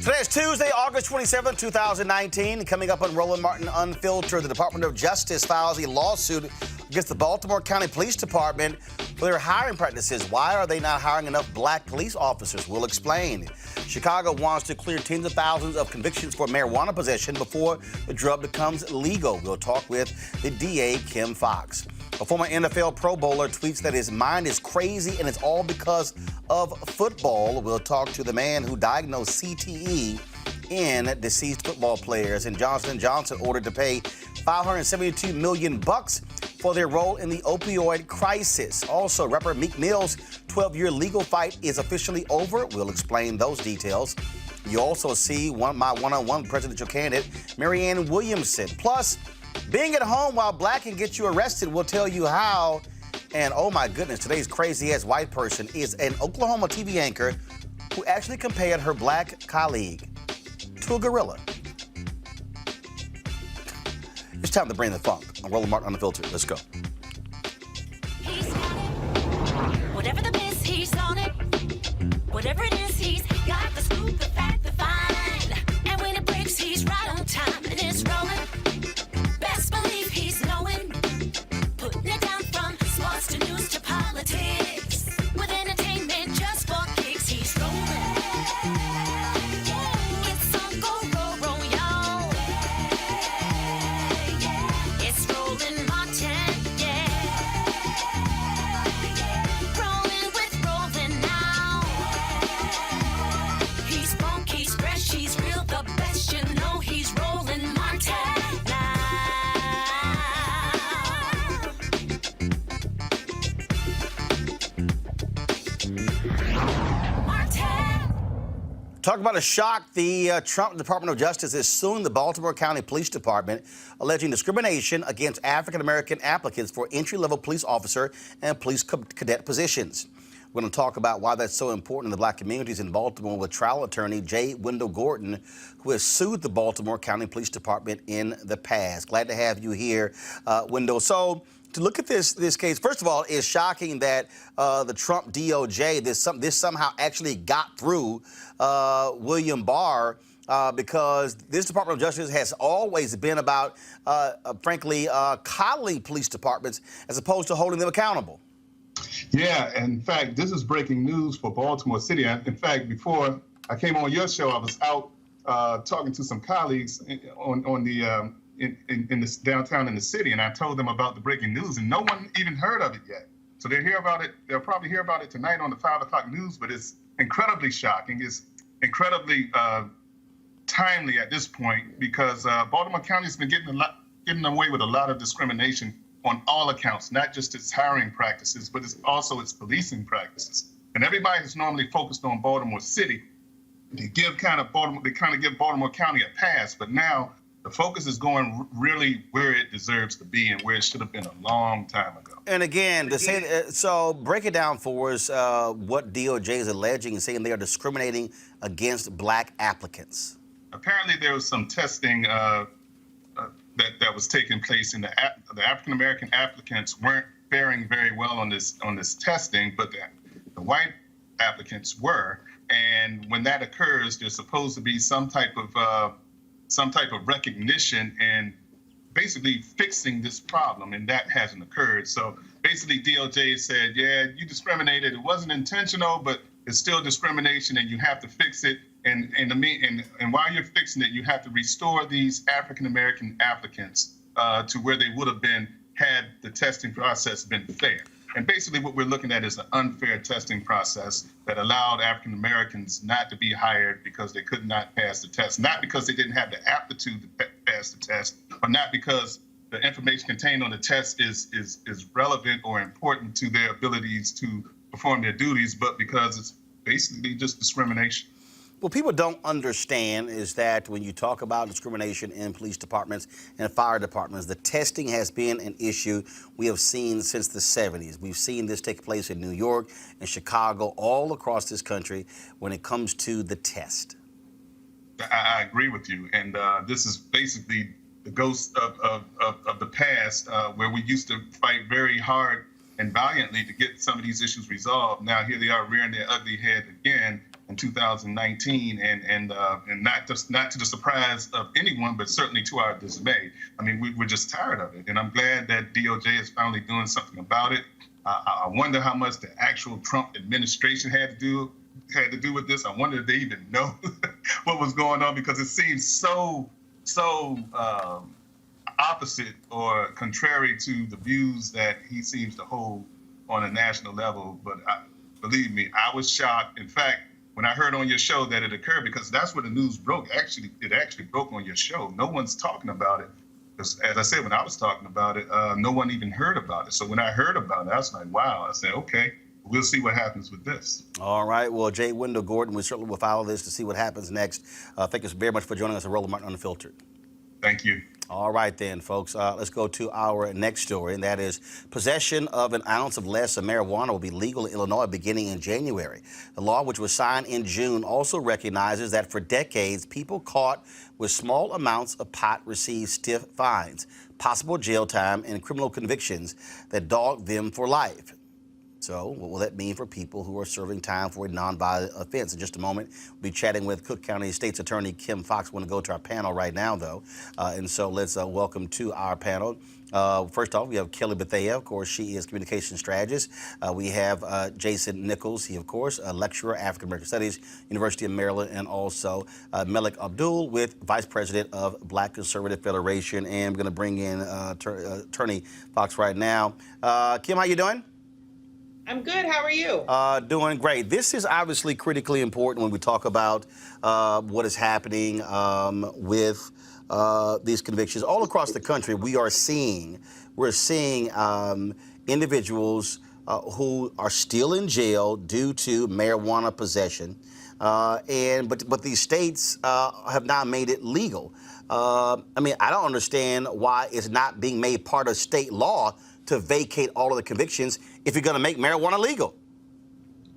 Today is Tuesday, August 27, 2019. Coming up on Roland Martin Unfiltered, the Department of Justice files a lawsuit against the Baltimore County Police Department for their hiring practices. Why are they not hiring enough black police officers? We'll explain. Chicago wants to clear tens of thousands of convictions for marijuana possession before the drug becomes legal. We'll talk with the DA, Kim Fox. A former NFL Pro Bowler tweets that his mind is crazy and it's all because of football. We'll talk to the man who diagnosed CTE in deceased football players. And Johnson & Johnson ordered to pay $572 million for their role in the opioid crisis. Also, rapper Meek Mill's 12-year legal fight is officially over. We'll explain those details. You also see my one-on-one presidential candidate, Marianne Williamson. Plus, being at home while black can get you arrested. We'll tell you how. And oh my goodness, today's crazy-ass white person is an Oklahoma TV anchor who actually compared her black colleague to a gorilla. It's time to bring the funk on Roland Martin Unfiltered. Let's go. He's got it. Whatever the miss, he's on it. Whatever it is, he's got the scoop, the fact, the find. And when it breaks, he's right on time and it's rolling. Best believe he's knowing. Putting it down from sports to news to politics. With entertainment just for kicks, he's rolling. It's on go, y'all. It's Roland Martin, yeah. Rolling with Roland now. He's funk, he's fresh, he's real, the best, you know he's Roland Martin now. Martin. Talk about a shock. The Trump Department of Justice is suing the Baltimore County Police Department, alleging discrimination against African-American applicants for entry-level police officer and police cadet positions. We're going to talk about why that's so important in the black communities in Baltimore with trial attorney J. Wendell Gordon, who has sued the Baltimore County Police Department in the past. Glad to have you here, Wendell. So to look at this case, first of all, it's shocking that the Trump DOJ, this somehow actually got through William Barr, because this Department of Justice has always been about, frankly, coddling police departments as opposed to holding them accountable. Yeah, in fact, this is breaking news for Baltimore City. In fact, before I came on your show, I was out talking to some colleagues in this downtown in the city, and I told them about the breaking news, and no one even heard of it yet. So they hear about it. They'll probably hear about it tonight on the 5 o'clock news. But it's incredibly shocking. It's incredibly timely at this point because Baltimore County has been getting away with a lot of discrimination on all accounts, not just its hiring practices, but it's also its policing practices. And everybody is normally focused on Baltimore City. They kind of give Baltimore County a pass, but now the focus is going really where it deserves to be and where it should have been a long time ago. And again, so break it down for us, what DOJ is alleging and saying they are discriminating against black applicants. Apparently there was some testing that was taking place, and the African-American applicants weren't faring very well on this testing, but the white applicants were. And when that occurs, there's supposed to be some type of recognition and basically fixing this problem, and that hasn't occurred. So basically DOJ said, yeah, you discriminated. It wasn't intentional, but it's still discrimination and you have to fix it. And while you're fixing it, you have to restore these African-American applicants to where they would have been had the testing process been fair. And basically what we're looking at is an unfair testing process that allowed African-Americans not to be hired because they could not pass the test, not because they didn't have the aptitude to pass the test, or not because the information contained on the test is relevant or important to their abilities to perform their duties, but because it's basically just discrimination. What people don't understand is that when you talk about discrimination in police departments and fire departments, the testing has been an issue we have seen since the 70s. We've seen this take place in New York and Chicago, all across this country when it comes to the test. I agree with you. And this is basically the ghost of the past, where we used to fight very hard and valiantly to get some of these issues resolved. Now here they are rearing their ugly head again. in 2019, and not to the surprise of anyone, but certainly to our dismay. I mean, we're just tired of it, and I'm glad that DOJ is finally doing something about it. I wonder how much the actual Trump administration had to do with this. I wonder if they even know what was going on, because it seems so opposite or contrary to the views that he seems to hold on a national level. But believe me, I was shocked. In fact, when I heard on your show that it occurred, because that's where the news broke. It actually broke on your show. No one's talking about it. As I said, when I was talking about it, no one even heard about it. So when I heard about it, I was like, wow. I said, okay, we'll see what happens with this. All right. Well, Jay Wendell Gordon, we certainly will follow this to see what happens next. Thank you very much for joining us on Roland Martin Unfiltered. Thank you. All right, then, folks. Let's go to our next story, and that is possession of an ounce of less of marijuana will be legal in Illinois beginning in January. The law, which was signed in June, also recognizes that for decades, people caught with small amounts of pot receive stiff fines, possible jail time, and criminal convictions that dog them for life. So what will that mean for people who are serving time for a nonviolent offense? In just a moment, we'll be chatting with Cook County State's Attorney Kim Fox. We're going to go to our panel right now, though. And so let's welcome to our panel. First off, we have Kelly Bethea. Of course, she is communication strategist. We have Jason Nichols. He, of course, a lecturer, African American Studies, University of Maryland, and also Melik Abdul, with Vice President of Black Conservative Federation. And I'm going to bring in Attorney Fox right now. Kim, how you doing? I'm good. How are you? Doing great. This is obviously critically important when we talk about what is happening with these convictions all across the country. We're seeing individuals who are still in jail due to marijuana possession, but these states have not made it legal. I mean, I don't understand why it's not being made part of state law to vacate all of the convictions if you're going to make marijuana legal.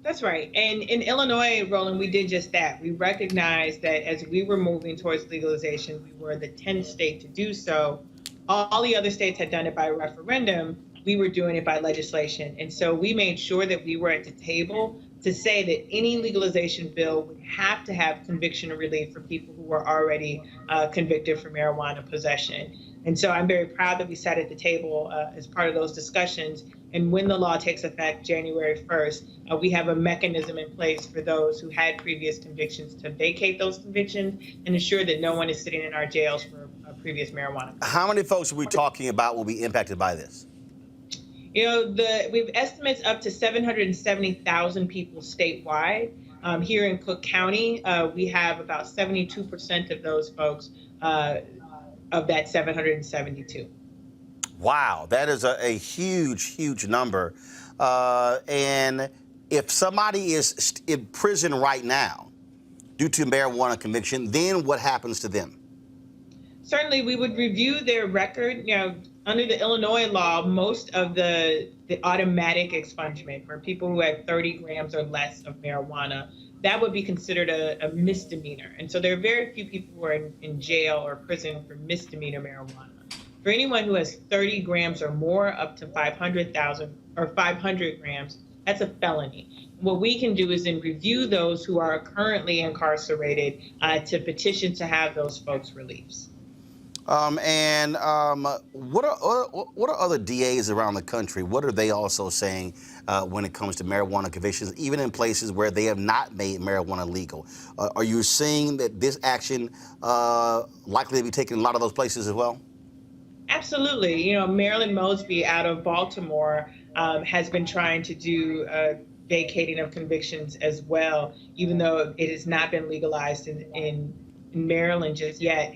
That's right. And in Illinois, Roland, we did just that. We recognized that as we were moving towards legalization, we were the 10th state to do so. All the other states had done it by referendum. We were doing it by legislation. And so we made sure that we were at the table to say that any legalization bill would have to have conviction relief for people who were already convicted for marijuana possession. And so I'm very proud that we sat at the table as part of those discussions. And when the law takes effect January 1st, we have a mechanism in place for those who had previous convictions to vacate those convictions and ensure that no one is sitting in our jails for previous marijuana. How many folks are we talking about will be impacted by this? You know, we have estimates up to 770,000 people statewide. Here in Cook County, we have about 72% of those folks of that 772. Wow, that is a huge, huge number. And if somebody is in prison right now due to marijuana conviction, then what happens to them? Certainly, we would review their record. You know, under the Illinois law, most of the automatic expungement for people who had 30 grams or less of marijuana, that would be considered a misdemeanor. And so there are very few people who are in jail or prison for misdemeanor marijuana. For anyone who has 30 grams or more, up to 500,000 or 500 grams, that's a felony. What we can do is then review those who are currently incarcerated to petition to have those folks released. What are other DAs around the country? What are they also saying when it comes to marijuana convictions, even in places where they have not made marijuana legal? Are you seeing that this action likely to be taken in a lot of those places as well? Absolutely. You know, Marilyn Mosby out of Baltimore has been trying to do vacating of convictions as well, even though it has not been legalized in Maryland just yet.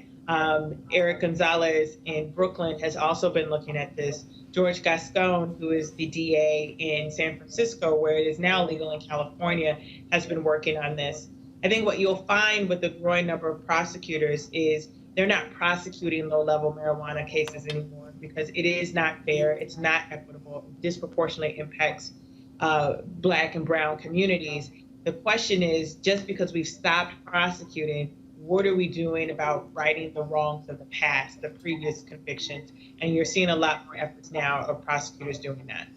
Eric Gonzalez in Brooklyn has also been looking at this. George Gascon, who is the DA in San Francisco, where it is now legal in California, has been working on this. I think what you'll find with the growing number of prosecutors is they're not prosecuting low-level marijuana cases anymore because it is not fair, it's not equitable, it disproportionately impacts Black and brown communities. The question is, just because we've stopped prosecuting, what are we doing about righting the wrongs of the past, the previous convictions? And you're seeing a lot more efforts now of prosecutors doing that.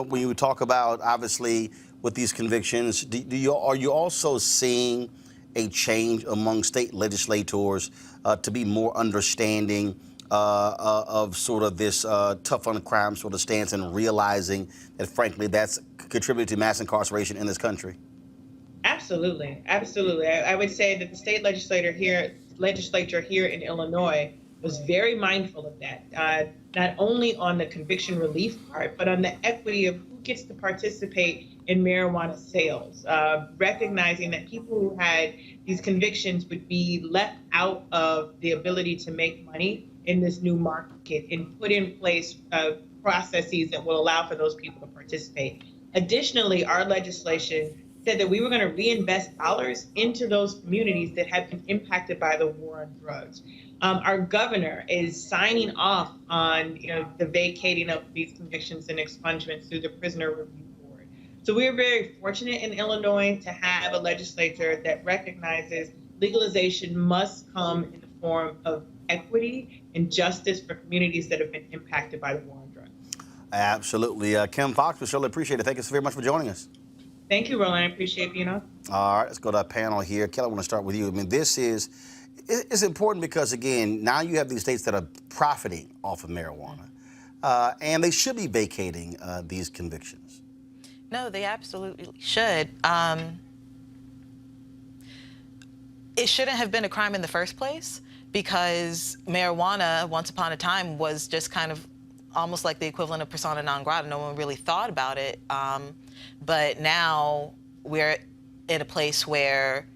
When you talk about, obviously, with these convictions. Are you also seeing a change among state legislators to be more understanding of sort of this tough on crime sort of stance and realizing that, frankly, that's contributed to mass incarceration in this country? Absolutely, absolutely. I would say that the state legislature here in Illinois was very mindful of that, not only on the conviction relief part, but on the equity of who gets to participate in marijuana sales, recognizing that people who had these convictions would be left out of the ability to make money in this new market and put in place processes that will allow for those people to participate. Additionally, our legislation said that we were going to reinvest dollars into those communities that have been impacted by the war on drugs. Our governor is signing off on the vacating of these convictions and expungements through the Prisoner Review Board. So we are very fortunate in Illinois to have a legislature that recognizes legalization must come in the form of equity and justice for communities that have been impacted by the war on drugs. Absolutely. Kim Fox, we surely appreciate it. Thank you so very much for joining us. Thank you, Roland. I appreciate being on. All right, let's go to our panel here. Kelly, I want to start with you. I mean, it's important because, again, now you have these states that are profiting off of marijuana, and they should be vacating these convictions. No, they absolutely should. It shouldn't have been a crime in the first place because marijuana, once upon a time, was just kind of almost like the equivalent of persona non grata. No one really thought about it. But now we're in a place where,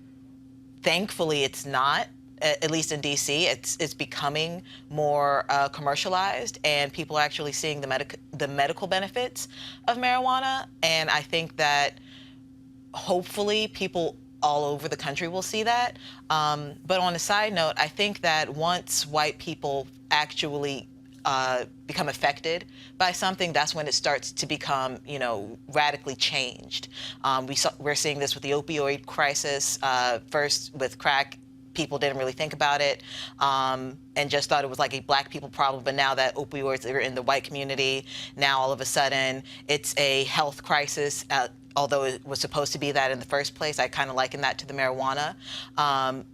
thankfully, it's not. At least in D.C., it's becoming more commercialized, and people are actually seeing the medical benefits of marijuana. And I think that hopefully people all over the country will see that. But on a side note, I think that once white people actually become affected by something, that's when it starts to become, radically changed. We're seeing this with the opioid crisis, first with crack. People didn't really think about it and just thought it was like a black people problem. But now that opioids are in the white community, now all of a sudden it's a health crisis. Although it was supposed to be that in the first place, I kind of liken that to the marijuana.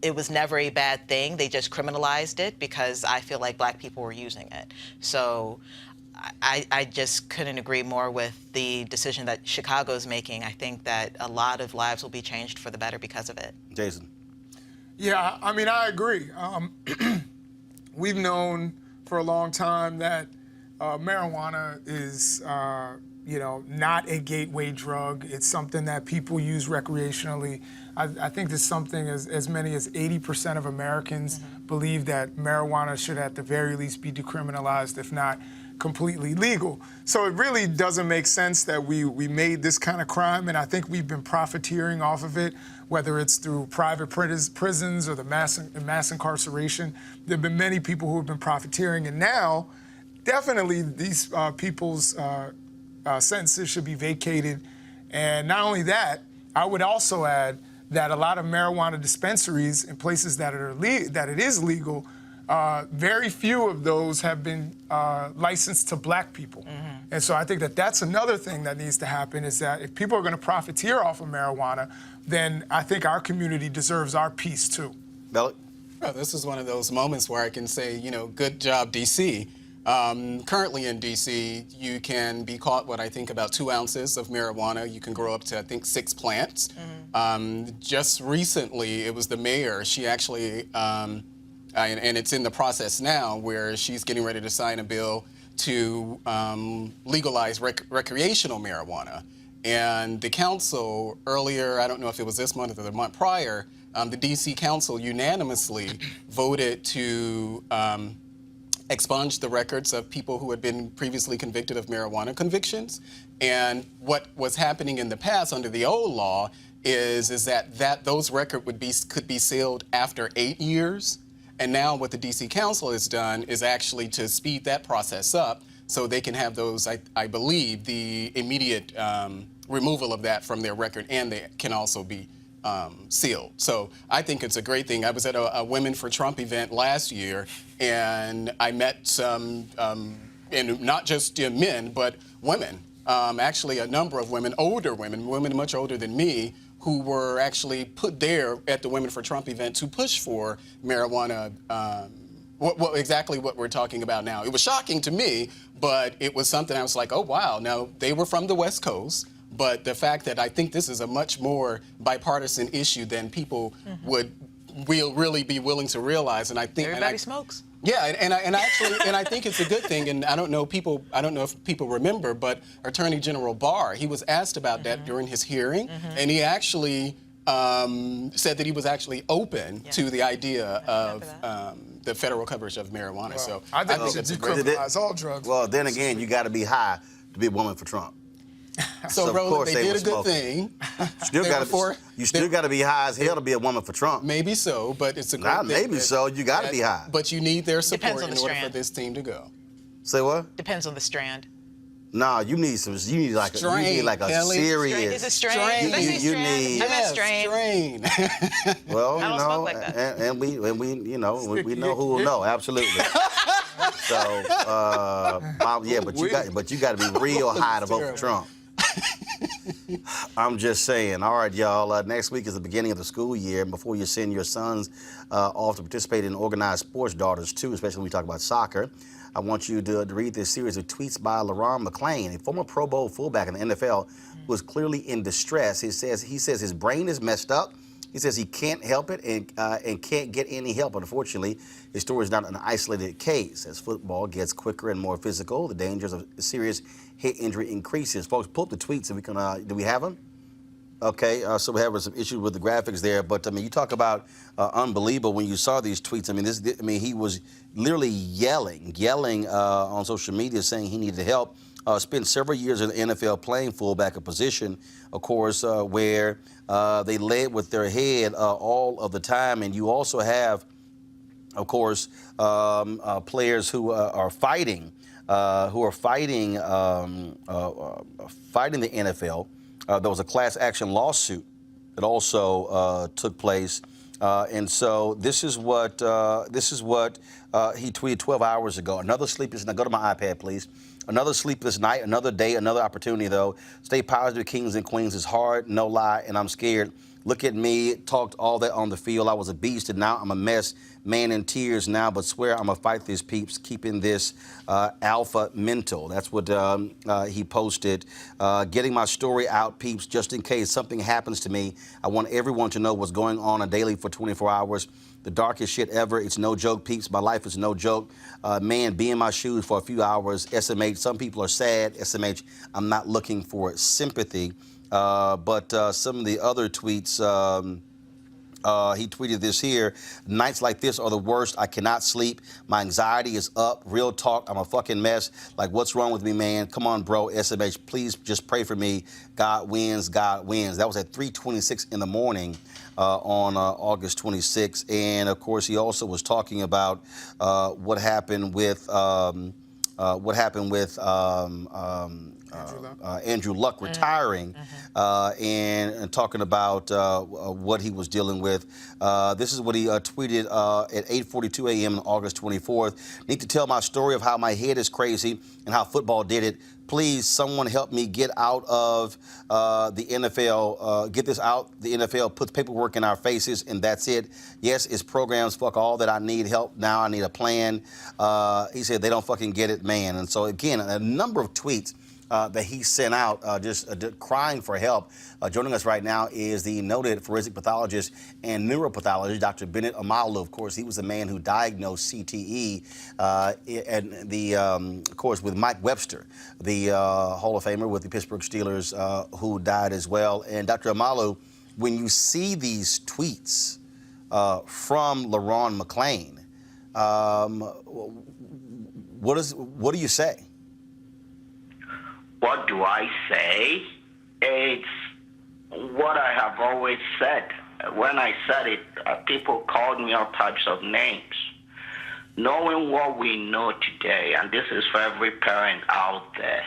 It was never a bad thing. They just criminalized it because I feel like black people were using it. So I just couldn't agree more with the decision that Chicago's making. I think that a lot of lives will be changed for the better because of it. Jason. Yeah, I mean, I agree. We've known for a long time that marijuana is, not a gateway drug. It's something that people use recreationally. I think there's something as many as 80% of Americans believe that marijuana should at the very least be decriminalized, if not completely legal. So it really doesn't make sense that we made this kind of crime, and I think we've been profiteering off of it, whether it's through private prisons or the mass incarceration. There have been many people who have been profiteering, and now definitely these people's sentences should be vacated. And not only that, I would also add that a lot of marijuana dispensaries in places that it is legal, very few of those have been licensed to black people. And so I think that that's another thing that needs to happen, is that if people are going to profiteer off of marijuana, then I think our community deserves our piece too. Bellick? Well, this is one of those moments where I can say, good job, D.C. Currently in D.C., you can be caught what I think about 2 ounces of marijuana. You can grow up to, I think, 6 plants. Just recently, it was the mayor. She actually, and it's in the process now, where she's getting ready to sign a bill to legalize recreational marijuana. And the council earlier, I don't know if it was this month or the month prior, the D.C. council unanimously voted to expunge the records of people who had been previously convicted of marijuana convictions. And what was happening in the past under the old law is that those records could be sealed after 8 years. And now what the D.C. Council has done is actually to speed that process up so they can have those, I believe, the immediate removal of that from their record, and they can also be sealed. So I think it's a great thing. I was at a Women for Trump event last year, and I met some, and not just men, but women actually a number of women, older women much older than me, who were actually put there at the Women for Trump event to push for marijuana, exactly what we're talking about now. It was shocking to me, but it was something I was like, oh, wow. Now, they were from the West Coast, but the fact that I think this is a much more bipartisan issue than people will really be willing to realize. And I think everybody smokes. Yeah, and I think it's a good thing. And I don't know if people remember, but Attorney General Barr, he was asked about that during his hearing, and he actually said that he was actually open to the idea of the federal coverage of marijuana. Well, so I think we should that's a great. decriminalize all drugs. Well, then again, you got to be high to be a woman for Trump. So, of Roland, course they they did were a good smoking. thing. You still got to be high as hell to be a woman for Trump. Maybe so, but it's a great Not thing maybe so. You got to be high. But you need their support Depends on in the order for strand. this team to go. Say what? Depends on the strand. Nah, you need like a Kelly. serious. Is it strain? Did I say You strand? need- I meant strain. Well, I don't smoke like that. and we know who will know. Absolutely. So, but you got to be real high to vote for Trump. I'm just saying. All right, y'all. Next week is the beginning of the school year, and before you send your sons off to participate in organized sports, daughters too, especially when we talk about soccer, I want you to read this series of tweets by LaRon McClain, a former Pro Bowl fullback in the NFL, who is clearly in distress. He says his brain is messed up. He says he can't help it and can't get any help. Unfortunately, his story is not an isolated case. As football gets quicker and more physical, the dangers of serious head injury increases. Folks, pull up the tweets so we can. Do we have them? Okay, so we're having some issues with the graphics there, but I mean, you talk about unbelievable when you saw these tweets. I mean, he was literally yelling on social media saying he needed help. Spent several years in the NFL playing fullback, a position, of course, where they led with their head all of the time. And you also have, of course, players who are fighting the NFL. There was a class action lawsuit that also took place. And so this is what he tweeted 12 hours ago. Another sleepless night. Go to my iPad, please. Another sleepless night, another day, another opportunity, though. Stay positive, kings and queens. It's hard, no lie, and I'm scared. Look at me, talked all that on the field. I was a beast, and now I'm a mess. Man in tears now, but swear I'm going to fight these peeps, keeping this alpha mental. That's what he posted. Getting my story out, peeps, just in case something happens to me. I want everyone to know what's going on daily for 24 hours. The darkest shit ever. It's no joke, peeps. My life is no joke. Man, be in my shoes for a few hours. SMH, some people are sad. SMH, I'm not looking for sympathy. But some of the other tweets, he tweeted this here. Nights like this are the worst. I cannot sleep. My anxiety is up. Real talk. I'm a fucking mess. Like, what's wrong with me, man? Come on, bro. SMH, please just pray for me. God wins. God wins. That was at 3:26 in the morning on August 26th. And, of course, he also was talking about what happened with Andrew Luck retiring and talking about what he was dealing with. This is what he tweeted at 8:42 a.m. on August 24th. Need to tell my story of how my head is crazy and how football did it. Please, someone help me get out of the NFL, get this out. The NFL puts paperwork in our faces, and that's it. Yes, it's programs. Fuck all that. I need help now. I need a plan. He said they don't fucking get it, man. And so, again, a number of tweets that he sent out just crying for help. Joining us right now is the noted forensic pathologist and neuropathologist, Dr. Bennett Omalu. Of course, he was the man who diagnosed CTE, and of course, with Mike Webster, the Hall of Famer with the Pittsburgh Steelers, who died as well. And Dr. Omalu, when you see these tweets from LaRon McClain, what do you say? What do I say? It's what I have always said. When I said it, people called me all types of names. Knowing what we know today, and this is for every parent out there,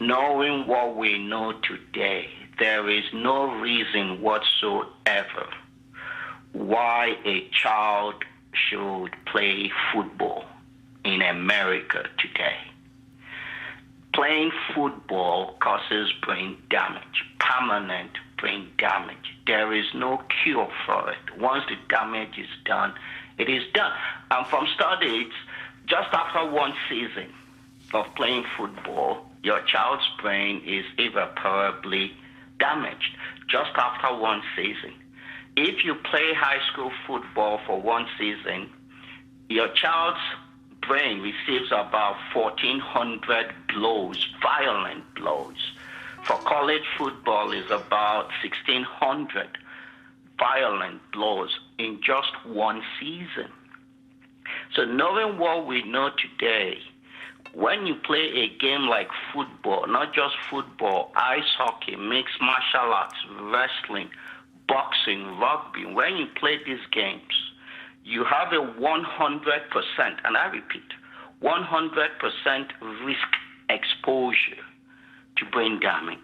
knowing what we know today, there is no reason whatsoever why a child should play football in America today. playing football causes brain damage, permanent brain damage. There is no cure for it. Once the damage is done, it is done. And from studies, just after one season of playing football, your child's brain is irreparably damaged. Just after one season. If you play high school football for one season, your child's brain receives about 1,400 blows, violent blows. For college football is about 1,600 violent blows in just one season. So knowing what we know today, when you play a game like football, not just football, ice hockey, mixed martial arts, wrestling, boxing, rugby, when you play these games, you have a 100%, and I repeat, 100% risk exposure to brain damage.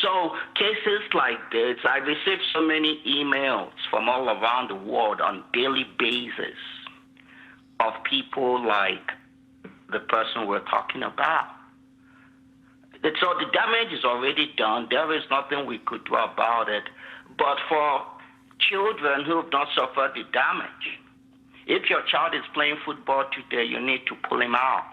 So cases like this, I receive so many emails from all around the world on daily basis of people like the person we're talking about. So the damage is already done. There is nothing we could do about it. But for children who have not suffered the damage, if your child is playing football today, you need to pull him out.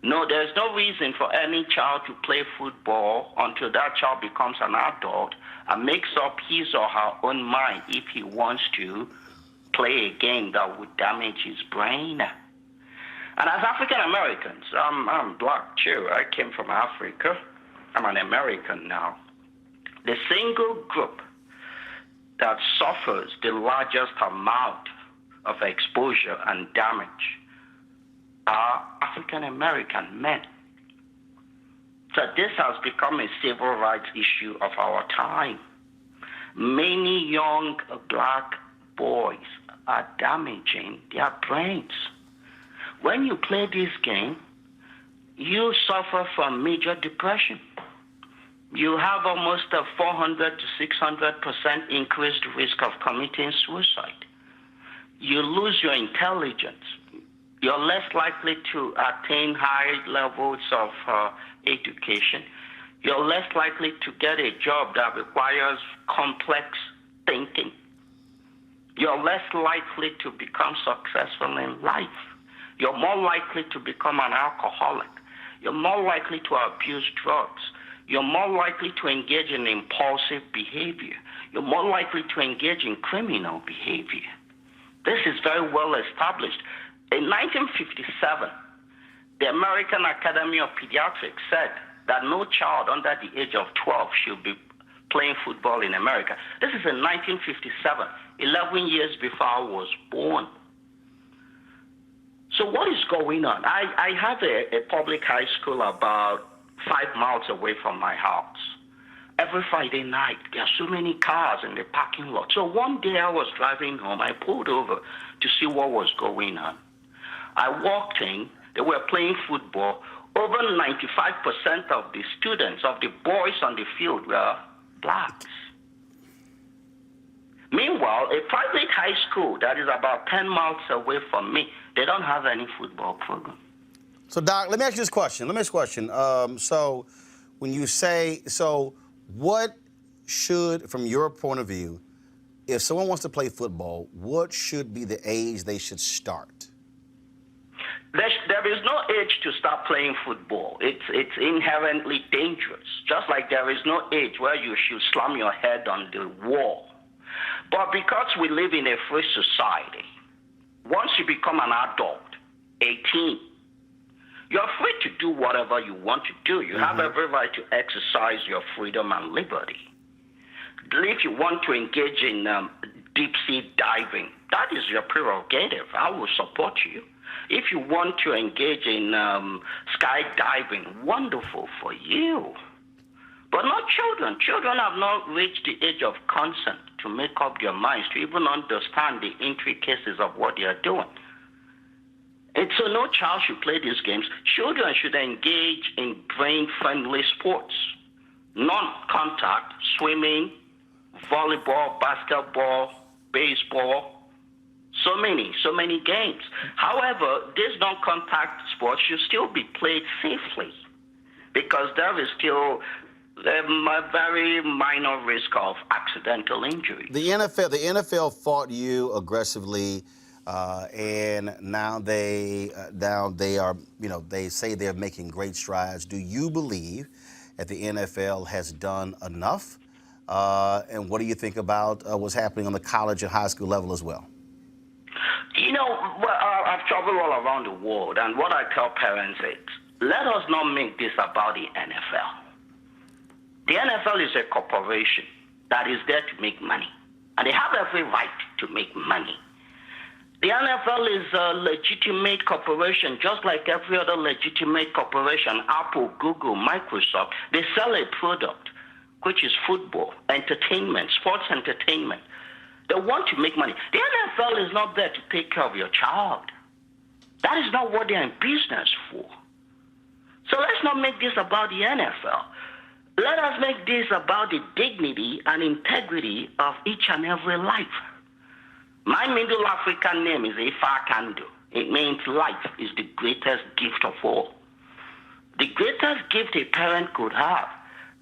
No, there's no reason for any child to play football until that child becomes an adult and makes up his or her own mind if he wants to play a game that would damage his brain. And as African Americans, I'm black too. I came from Africa. I'm an American now. The single group that suffers the largest amount of exposure and damage are African American men. So this has become a civil rights issue of our time. Many young black boys are damaging their brains. When you play this game, you suffer from major depression. You have almost a 400 to 600% increased risk of committing suicide. You lose your intelligence. You're less likely to attain high levels of education. You're less likely to get a job that requires complex thinking. You're less likely to become successful in life. You're more likely to become an alcoholic. You're more likely to abuse drugs. You're more likely to engage in impulsive behavior. You're more likely to engage in criminal behavior. This is very well established. In 1957, the American Academy of Pediatrics said that no child under the age of 12 should be playing football in America. This is in 1957, 11 years before I was born. So what is going on? I have a public high school about 5 miles away from my house. Every Friday night, there are so many cars in the parking lot. So one day I was driving home. I pulled over to see what was going on. I walked in. They were playing football. Over 95% of the students, of the boys on the field, were blacks. Meanwhile, a private high school that is about 10 miles away from me, they don't have any football program. So, Doc, let me ask you this question. So when you say, what should, from your point of view, if someone wants to play football, what should be the age they should start? There is no age to start playing football. It's inherently dangerous, just like there is no age where you should slam your head on the wall. But because we live in a free society, once you become an adult, 18, you're free to do whatever you want to do. You have every right to exercise your freedom and liberty. If you want to engage in deep-sea diving, that is your prerogative. I will support you. If you want to engage in skydiving, wonderful for you. But not children. Children have not reached the age of consent to make up their minds, to even understand the intricacies of what they are doing. And so no child should play these games. Children should engage in brain-friendly sports, non-contact, swimming, volleyball, basketball, baseball, So many games. However, these non-contact sports should still be played safely because there is still a very minor risk of accidental injury. The NFL fought you aggressively, and now they are, they say they're making great strides. Do you believe that the NFL has done enough? And what do you think about what's happening on the college and high school level as well? I've traveled all around the world, and what I tell parents is, let us not make this about the NFL. The NFL is a corporation that is there to make money, and they have every right to make money. The NFL is a legitimate corporation, just like every other legitimate corporation, Apple, Google, Microsoft. They sell a product, which is football, entertainment, sports entertainment. They want to make money. The NFL is not there to take care of your child. That is not what they're in business for. So let's not make this about the NFL. Let us make this about the dignity and integrity of each and every life. My Middle African name is Ifa Kando. It means life is the greatest gift of all. The greatest gift a parent could have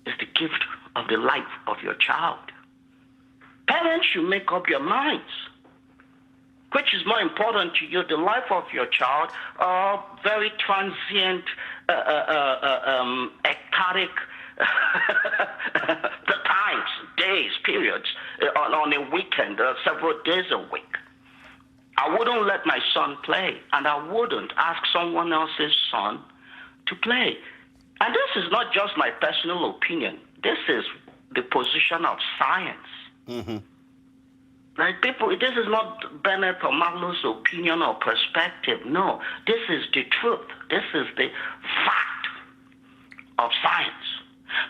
is the gift of the life of your child. Parents should make up your minds. Which is more important to you, the life of your child or very transient, ecstatic times, days, periods, on a weekend, several days a week? I wouldn't let my son play, and I wouldn't ask someone else's son to play. And this is not just my personal opinion. This is the position of science. Mm-hmm. Like this is not Bennett or Marlowe's opinion or perspective. No, this is the truth. This is the fact of science.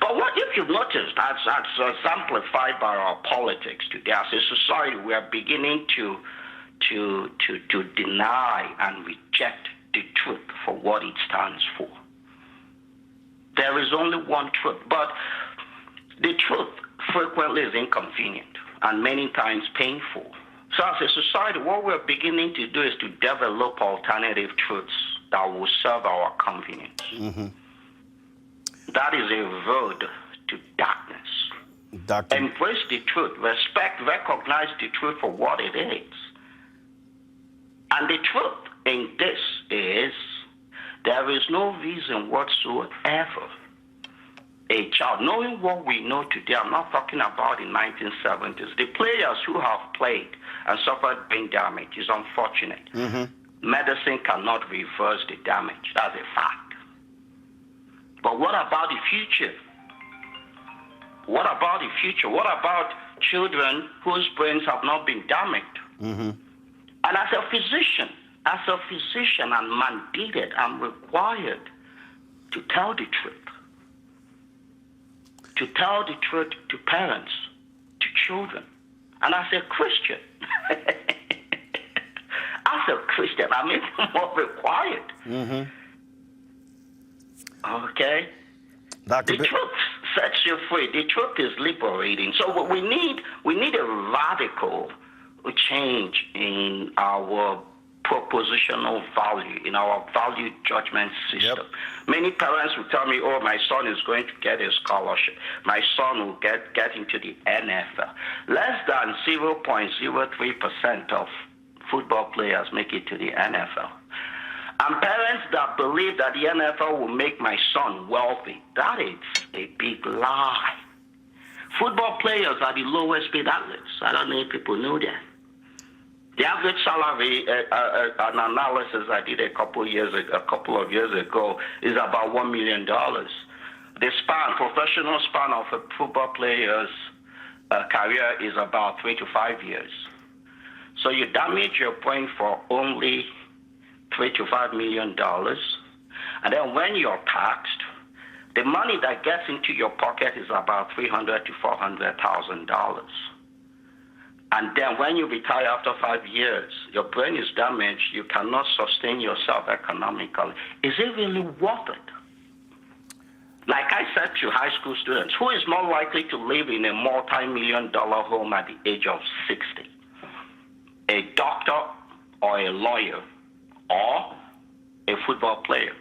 But what if you've noticed, that's exemplified by our politics today, as a society, we are beginning to deny and reject the truth for what it stands for. There is only one truth, but the truth frequently is inconvenient and many times painful. So as a society, what we're beginning to do is to develop alternative truths that will serve our convenience. Mm-hmm. That is a road to darkness. Doctor. Embrace the truth, respect, recognize the truth for what it is. And the truth in this is there is no reason whatsoever a child, knowing what we know today, I'm not talking about the 1970s, the players who have played and suffered brain damage is unfortunate. Mm-hmm. Medicine cannot reverse the damage. That's a fact. But what about the future? What about the future? What about children whose brains have not been damaged? Mm-hmm. And as a physician, I'm mandated, I'm required to tell the truth. To tell the truth to parents, to children. And as a Christian, I'm even more required. Mm-hmm. Okay? Dr. The truth sets you free. The truth is liberating. So we need a radical change in our propositional value, in our value judgment system. Yep. Many parents will tell me, oh, my son is going to get a scholarship. My son will get into the NFL. Less than 0.03% of football players make it to the NFL. And parents that believe that the NFL will make my son wealthy, that is a big lie. Football players are the lowest paid athletes. I don't know if people know that. The average salary, an analysis I did a couple of years ago, is about $1 million. The professional span of a football player's career is about 3 to 5 years. So you damage your brain for only $3 to $5 million, and then when you're taxed, the money that gets into your pocket is about $300,000 to $400,000. And then when you retire after 5 years, your brain is damaged, you cannot sustain yourself economically. Is it really worth it? Like I said to high school students, who is more likely to live in a multi-million-dollar home at the age of 60? a doctor or a lawyer or a football player?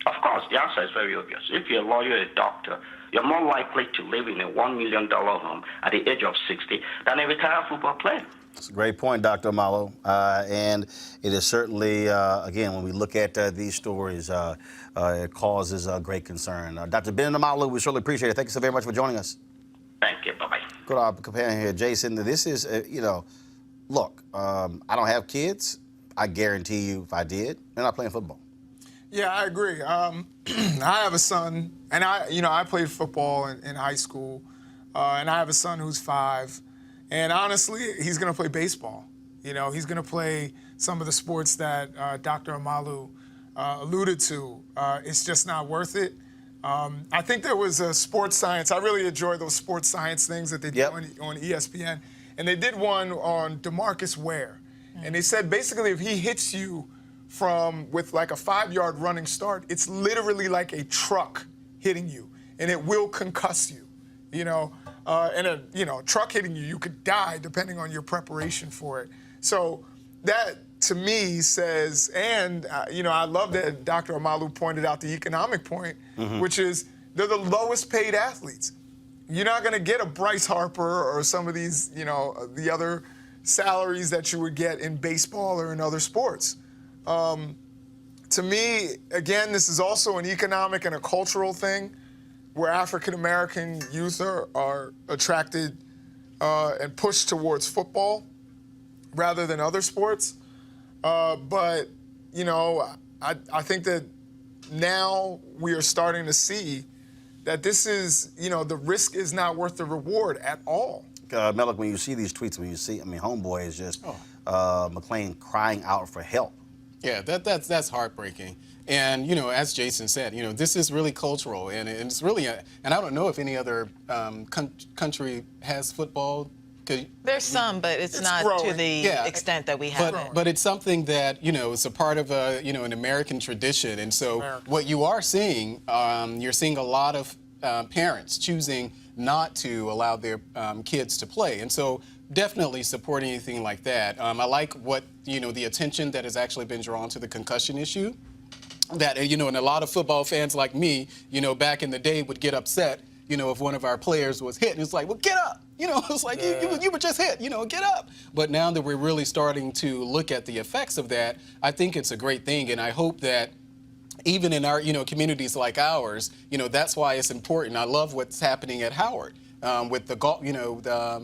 Of course, the answer is very obvious. If you're a lawyer or a doctor, you're more likely to live in a $1 million home at the age of 60 than a retired football player. It's a great point, Dr. Amalo. And it is certainly, again, when we look at these stories, it causes great concern. Dr. Ben Amalo, we certainly appreciate it. Thank you so very much for joining us. Thank you. Bye-bye. Good our companion here, Jason. This is, look, I don't have kids. I guarantee you if I did, they're not playing football. Yeah, I agree. I have a son, and I played football in high school, and I have a son who's 5. And honestly, he's going to play baseball. He's going to play some of the sports that Dr. Amalu alluded to. It's just not worth it. I think there was a sports science. I really enjoy those sports science things that they do on ESPN. And they did one on DeMarcus Ware. And they said basically if he hits you with like a 5-yard running start, it's literally like a truck hitting you, and it will concuss you. And a truck hitting you, you could die depending on your preparation for it. So that to me says, and I love that Dr. Amalu pointed out the economic point, which is they're the lowest paid athletes. You're not going to get a Bryce Harper or some of these, the other salaries that you would get in baseball or in other sports. To me, again, this is also an economic and a cultural thing where African-American youth are attracted and pushed towards football rather than other sports. But, I think that now we are starting to see that this is, the risk is not worth the reward at all. Melik, when you see these tweets, Homeboy is just McClain crying out for help. Yeah, that's heartbreaking. And, as Jason said, this is really cultural. And it's really, and I don't know if any other country has football. There's some, but it's not growing to the extent that we have it. But it's something that, it's a part of an American tradition. And so what you are seeing, you're seeing a lot of parents choosing not to allow their kids to play. And so definitely support anything like that. I like what, the attention that has actually been drawn to the concussion issue. That, and a lot of football fans like me, back in the day would get upset, if one of our players was hit. And it's like, well, get up. It's like, you were just hit, get up. But now that we're really starting to look at the effects of that, I think it's a great thing. And I hope that even in our, communities like ours, that's why it's important. I love what's happening at Howard with the golf,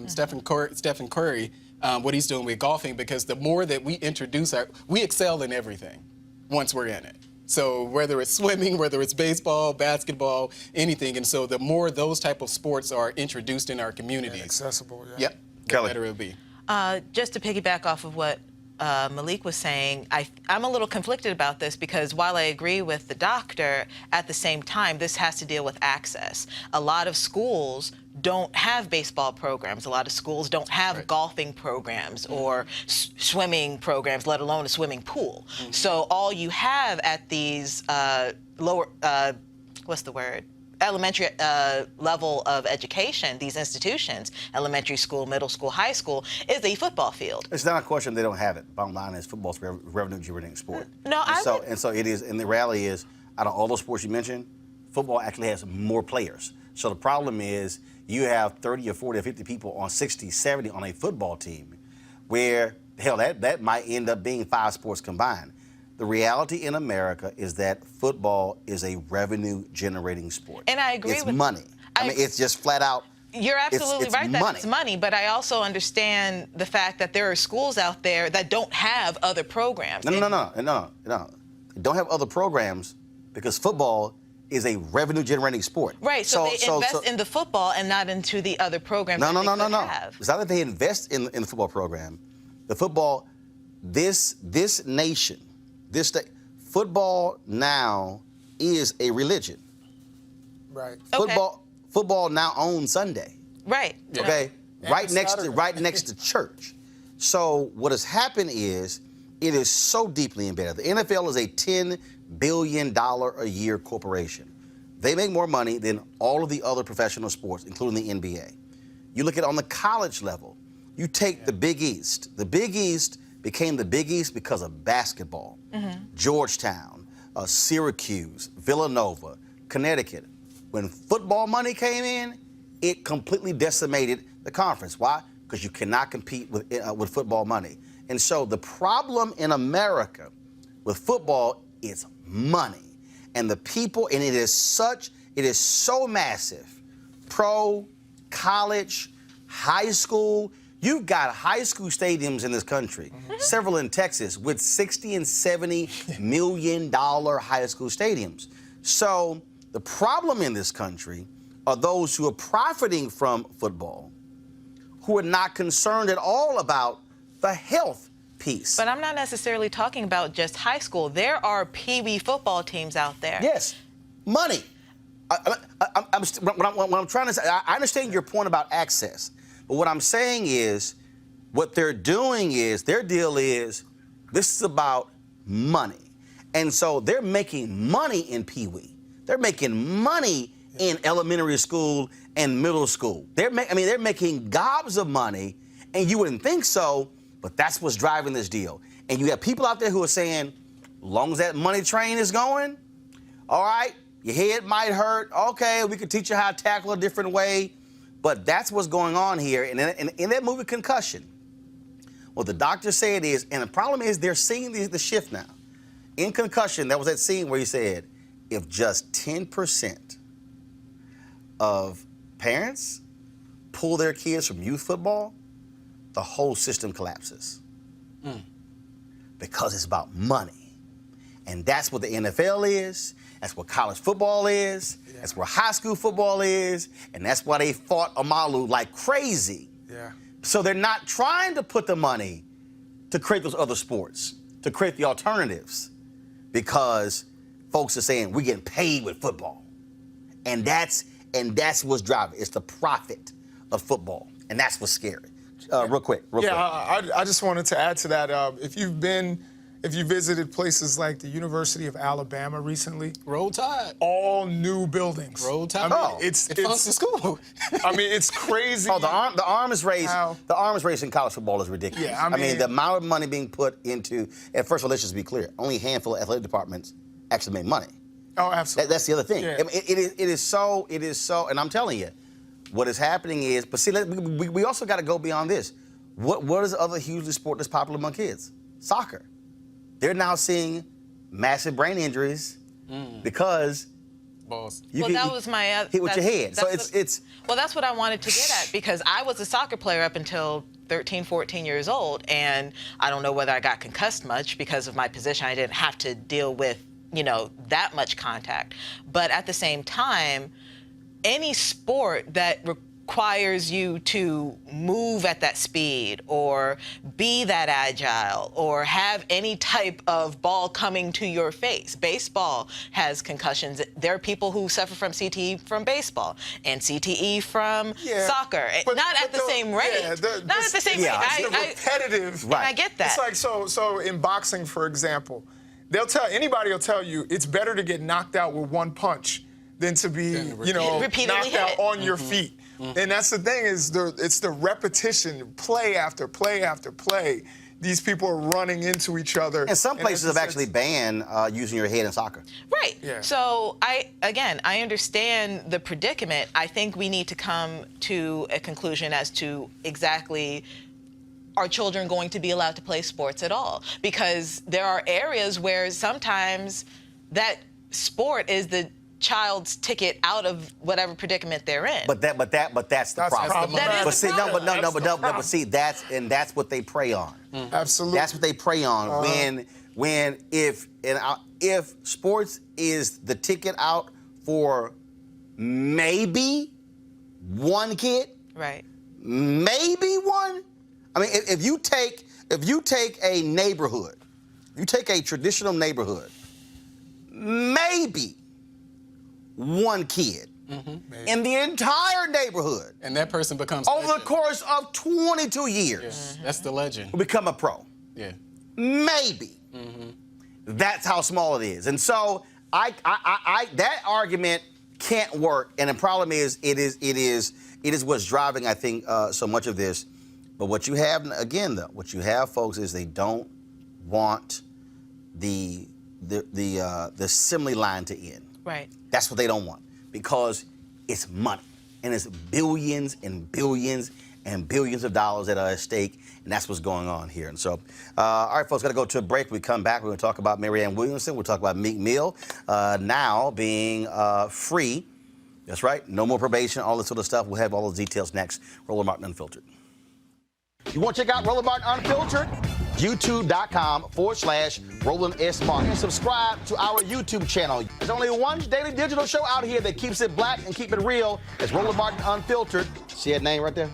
Stephen Curry, what he's doing with golfing, because the more that we introduce we excel in everything once we're in it. So whether it's swimming, whether it's baseball, basketball, anything. And so the more those type of sports are introduced in our communities. And accessible, yeah. Yep, the better it'll be. Just to piggyback off of what Malik was saying, I'm a little conflicted about this because while I agree with the doctor, at the same time, this has to deal with access. A lot of schools don't have baseball programs. A lot of schools don't have golfing programs or swimming programs, let alone a swimming pool. So all you have at these lower, elementary level of education, these institutions, elementary school, middle school, high school, is a football field. It's not a question they don't have it. Bottom line is football's a revenue-generating sport. No, and so it is, and the reality is, out of all those sports you mentioned, football actually has more players. So the problem is you have 30 or 40 or 50 people on 60, 70 on a football team where, hell, that might end up being 5 sports combined. The reality in America is that football is a revenue-generating sport. And I agree with money. It's just flat out. You're absolutely right that money. it's money, but I also understand the fact that there are schools out there that don't have other programs. No. They don't have other programs because football is a revenue-generating sport. Right, so they invest in the football and not into the other programs No. have. It's not that they invest in the football program. The football, this nation, this state, football now is a religion. Right. Football now owns Sunday. Right. Okay. And Right next to church. So what has happened is it is so deeply embedded. The NFL is a $10 billion a year corporation. They make more money than all of the other professional sports, including the NBA. You look at it on the college level. You take the Big East. The Big East became the Big East because of basketball. Georgetown, Syracuse, Villanova, Connecticut. When football money came in, it completely decimated the conference. Why? Because you cannot compete with football money. And so the problem in America with football is money. And the people, and it is so massive. Pro, college, high school. You've got high school stadiums in this country, several in Texas, with $60 and $70 million high school stadiums. So the problem in this country are those who are profiting from football, who are not concerned at all about the health piece. But I'm not necessarily talking about just high school. There are Pee Wee football teams out there. Yes, money. What I'm trying to say, I understand your point about access, but what I'm saying is, what they're doing is, their deal is, this is about money. And so they're making money in Pee Wee. They're making money in elementary school and middle school. They're making gobs of money, and you wouldn't think so, but that's what's driving this deal. And you have people out there who are saying, as long as that money train is going, all right, your head might hurt. Okay, we can teach you how to tackle a different way. But that's what's going on here. And in that movie, Concussion, what the doctor said is, and the problem is they're seeing the shift now. In Concussion, there was that scene where he said, if just 10% of parents pull their kids from youth football, the whole system collapses. Because it's about money. And that's what the NFL is. That's what college football is. Yeah. That's where high school football is. And that's why they fought Amalu like crazy. Yeah. So they're not trying to put the money to create those other sports, to create the alternatives, because folks are saying we're getting paid with football. And that's what's driving. It's the profit of football. And that's what's scary. Real quick. I just wanted to add to that. If you visited places like the University of Alabama recently, Roll Tide. All new buildings. Roll Tide. I mean, it's fun to school. I mean, it's crazy. Oh, the arms race in college football is ridiculous. Yeah, I mean, the amount of money being put into. And first of all, let's just be clear: only a handful of athletic departments actually make money. Oh, absolutely. That's the other thing. Yeah. I mean, it is so, and I'm telling you, what is happening is. But see, we also got to go beyond this. What is the other hugely sport that's popular among kids? Soccer. They're now seeing massive brain injuries because that was my hit with your head. So it's well, that's what I wanted to get at, because I was a soccer player up until 13, 14 years old, and I don't know whether I got concussed much because of my position. I didn't have to deal with, that much contact. But at the same time, any sport that requires you to move at that speed or be that agile or have any type of ball coming to your face. Baseball has concussions. There are people who suffer from CTE from baseball and CTE from soccer. Not at the same rate. Not at the same rate. It's repetitive. Right. And I get that. It's like, so in boxing, for example, anybody will tell you it's better to get knocked out with one punch than to be, knocked out on your feet. And that's the thing, it's the repetition, play after play after play. These people are running into each other. And some places have actually banned using your head in soccer. Right. Yeah. So I understand the predicament. I think we need to come to a conclusion as to exactly, are children going to be allowed to play sports at all? Because there are areas where sometimes that sport is the child's ticket out of whatever predicament they're in. But that's the problem. That is the problem. But see, that's what they prey on. Absolutely. That's what they prey on if sports is the ticket out for maybe one kid. Right. Maybe one. I mean, if you take a neighborhood, you take a traditional neighborhood, maybe one kid in the entire neighborhood. And that person becomes over the course of 22 years. Yeah. That's the legend. Will become a pro. Yeah. Maybe. That's how small it is. And so that argument can't work. And the problem is it is what's driving, I think, so much of this. But what you have, again, though, what you have, folks, is they don't want the assembly line to end. Right. That's what they don't want, because it's money, and it's billions and billions and billions of dollars that are at stake, and that's what's going on here. And so, all right, folks, got to go to a break. We come back, we're going to talk about Marianne Williamson. We'll talk about Meek Mill now being free. That's right, no more probation, all this sort of stuff. We'll have all those details next. Roland Martin Unfiltered. You want to check out Roland Martin Unfiltered? YouTube.com/Roland S. Martin. And subscribe to our YouTube channel. There's only one daily digital show out here that keeps it black and keep it real. It's Roland Martin Unfiltered. See that name right there?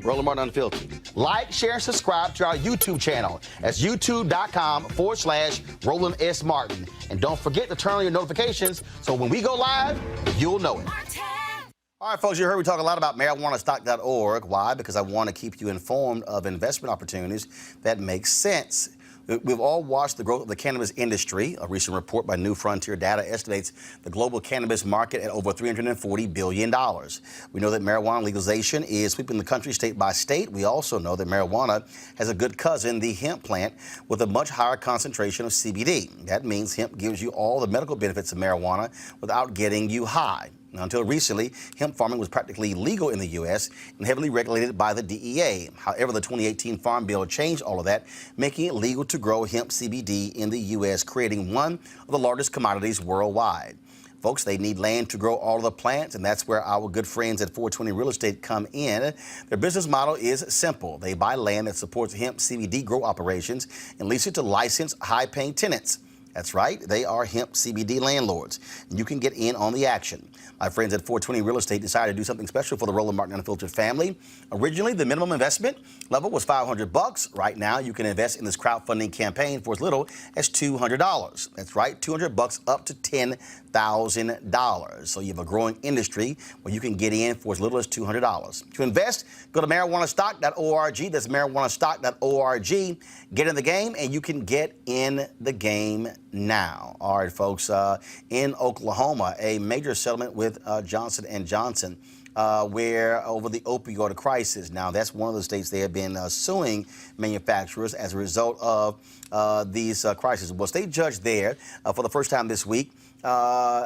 Roland Martin Unfiltered. Like, share, and subscribe to our YouTube channel. That's youtube.com/Roland S. Martin. And don't forget to turn on your notifications so when we go live, you'll know it. All right, folks, you heard we talk a lot about marijuanastock.org. Why? Because I want to keep you informed of investment opportunities that make sense. We've all watched the growth of the cannabis industry. A recent report by New Frontier Data estimates the global cannabis market at over $340 billion. We know that marijuana legalization is sweeping the country state by state. We also know that marijuana has a good cousin, the hemp plant, with a much higher concentration of CBD. That means hemp gives you all the medical benefits of marijuana without getting you high. Now, until recently, hemp farming was practically legal in the U.S. and heavily regulated by the DEA. However, the 2018 Farm Bill changed all of that, making it legal to grow hemp CBD in the U.S., creating one of the largest commodities worldwide. Folks, they need land to grow all of the plants, and that's where our good friends at 420 Real Estate come in. Their business model is simple. They buy land that supports hemp CBD grow operations and lease it to licensed, high-paying tenants. That's right, they are hemp CBD landlords. You can get in on the action. My friends at 420 Real Estate decided to do something special for the Roland Martin Unfiltered family. Originally, the minimum investment level was $500. Right now, you can invest in this crowdfunding campaign for as little as $200. That's right, $200 up to $10,000. So you have a growing industry where you can get in for as little as $200. To invest, go to marijuanastock.org. That's marijuanastock.org. Get in the game, and you can get in the game now. All right, folks, in Oklahoma, a major settlement with Johnson & Johnson, where over the opioid crisis. Now, that's one of the states they have been suing manufacturers as a result of these crises. Well, a state judge there, for the first time this week,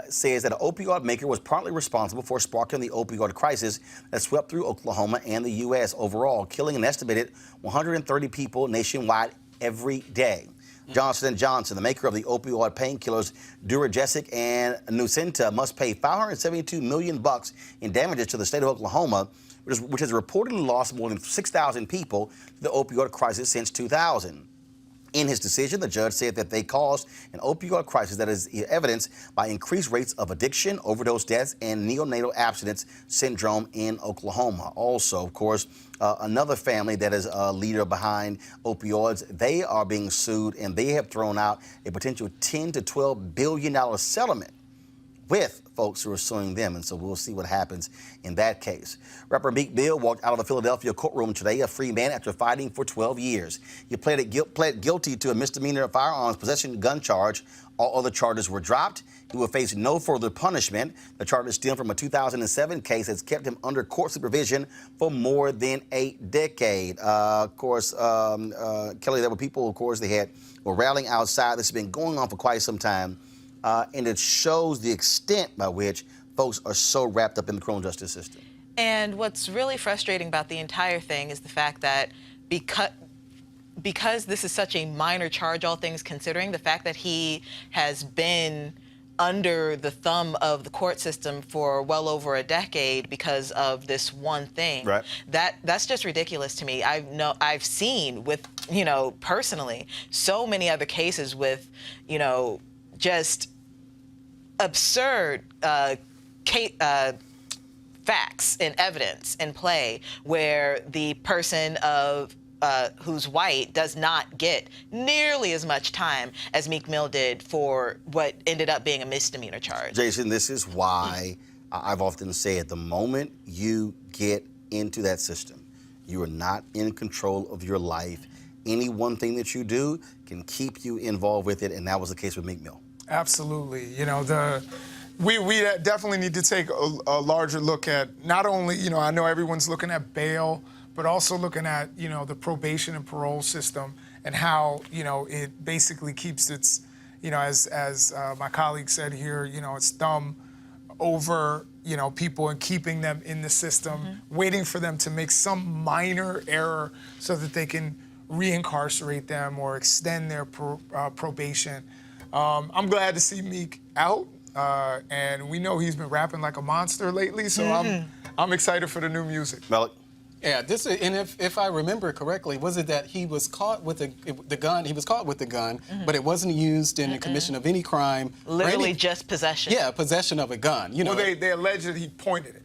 says that an opioid maker was partly responsible for sparking the opioid crisis that swept through Oklahoma and the U.S. overall, killing an estimated 130 people nationwide every day. Johnson & Johnson, the maker of the opioid painkillers Duragesic and Nucynta, must pay $572 million in damages to the state of Oklahoma, which has reportedly lost more than 6,000 people to the opioid crisis since 2000. In his decision, the judge said that they caused an opioid crisis that is evidenced by increased rates of addiction, overdose deaths, and neonatal abstinence syndrome in Oklahoma. Also, of course, another family that is a leader behind opioids, they are being sued, and they have thrown out a potential $10 to $12 billion settlement with folks who are suing them, and so we'll see what happens in that case. Rapper Meek Mill walked out of the Philadelphia courtroom today, a free man after fighting for 12 years. He pled guilty to a misdemeanor firearms possession gun charge. All other charges were dropped. He will face no further punishment. The charges stem from a 2007 case that's kept him under court supervision for more than a decade. Of course, Kelly, there were people, of course, were rallying outside. This has been going on for quite some time. And it shows the extent by which folks are so wrapped up in the criminal justice system. And what's really frustrating about the entire thing is the fact that because this is such a minor charge, all things considering, the fact that he has been under the thumb of the court system for well over a decade because of this one thing. Right. That's just ridiculous to me. I've seen with, personally, so many other cases with, just absurd facts and evidence in play where the person who's white does not get nearly as much time as Meek Mill did for what ended up being a misdemeanor charge. Jason, this is why I've often said the moment you get into that system, you are not in control of your life. Any one thing that you do can keep you involved with it, and that was the case with Meek Mill. Absolutely. We definitely need to take a larger look at not only, I know everyone's looking at bail, but also looking at, the probation and parole system and how, it basically keeps its, as my colleague said here, its thumb over, people and keeping them in the system, waiting for them to make some minor error so that they can reincarcerate them or extend their probation. I'm glad to see Meek out, and we know he's been rapping like a monster lately, so I'm excited for the new music. Malik? Yeah, and if I remember correctly, was it that he was caught with the gun? He was caught with the gun, but it wasn't used in the commission of any crime. Literally just possession. Yeah, possession of a gun. Well, they alleged that he pointed it.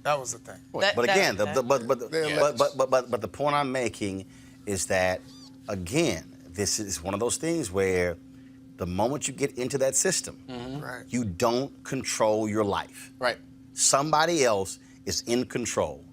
That was the thing. But again, the point I'm making is that, again, this is one of those things where the moment you get into that system, Right. you don't control your life. Right. Somebody else is in control.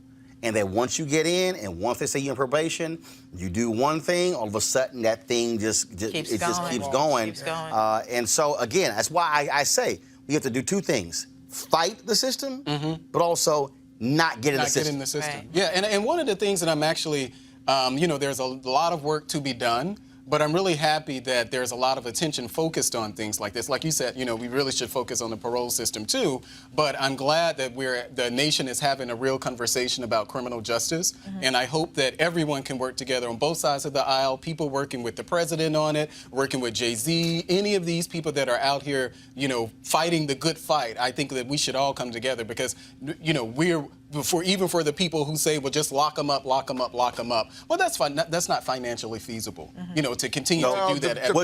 And that once you get in, and once they say you're in probation, you do one thing, all of a sudden that thing just keeps going. And so again, that's why I say we have to do two things: fight the system, but also not get in the system. Right. Yeah, and one of the things that I'm actually, there's a lot of work to be done. But I'm really happy that there's a lot of attention focused on things like this. Like you said, we really should focus on the parole system too. But I'm glad that the nation is having a real conversation about criminal justice. And I hope that everyone can work together on both sides of the aisle, people working with the president on it, working with Jay-Z, any of these people that are out here, fighting the good fight. I think that we should all come together because, even for the people who say, well, just lock them up. Well, that's fine. That's not financially feasible, to continue to do that.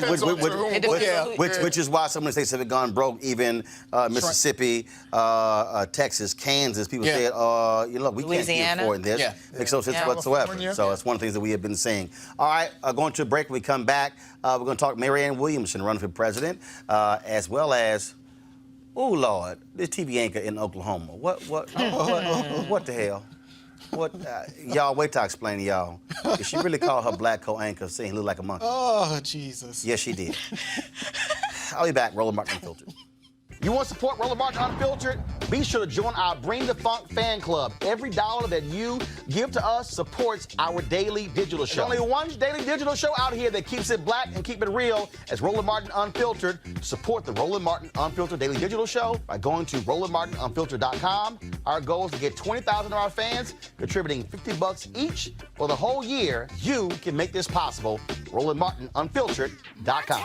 Which is why some of the states have gone broke, even Mississippi, Texas, Kansas. People said, we can't keep affording this. Makes no sense whatsoever. So it's one of the things that we have been saying. All right, going to a break. When we come back, we're going to talk Marianne Williamson running for president, as well as, oh Lord, this TV anchor in Oklahoma. What the hell? Y'all, wait till I explain to y'all. Did she really call her black co-anchor saying he looked like a monkey? Oh, Jesus. Yes, she did. I'll be back. Roland Martin Unfiltered. You want to support Roland Martin Unfiltered? Be sure to join our Bring the Funk fan club. Every dollar that you give to us supports our daily digital show. There's only one daily digital show out here that keeps it black and keep it real as Roland Martin Unfiltered. Support the Roland Martin Unfiltered daily digital show by going to RolandMartinUnfiltered.com. Our goal is to get 20,000 of our fans contributing $50 each for the whole year. You can make this possible. RolandMartinUnfiltered.com.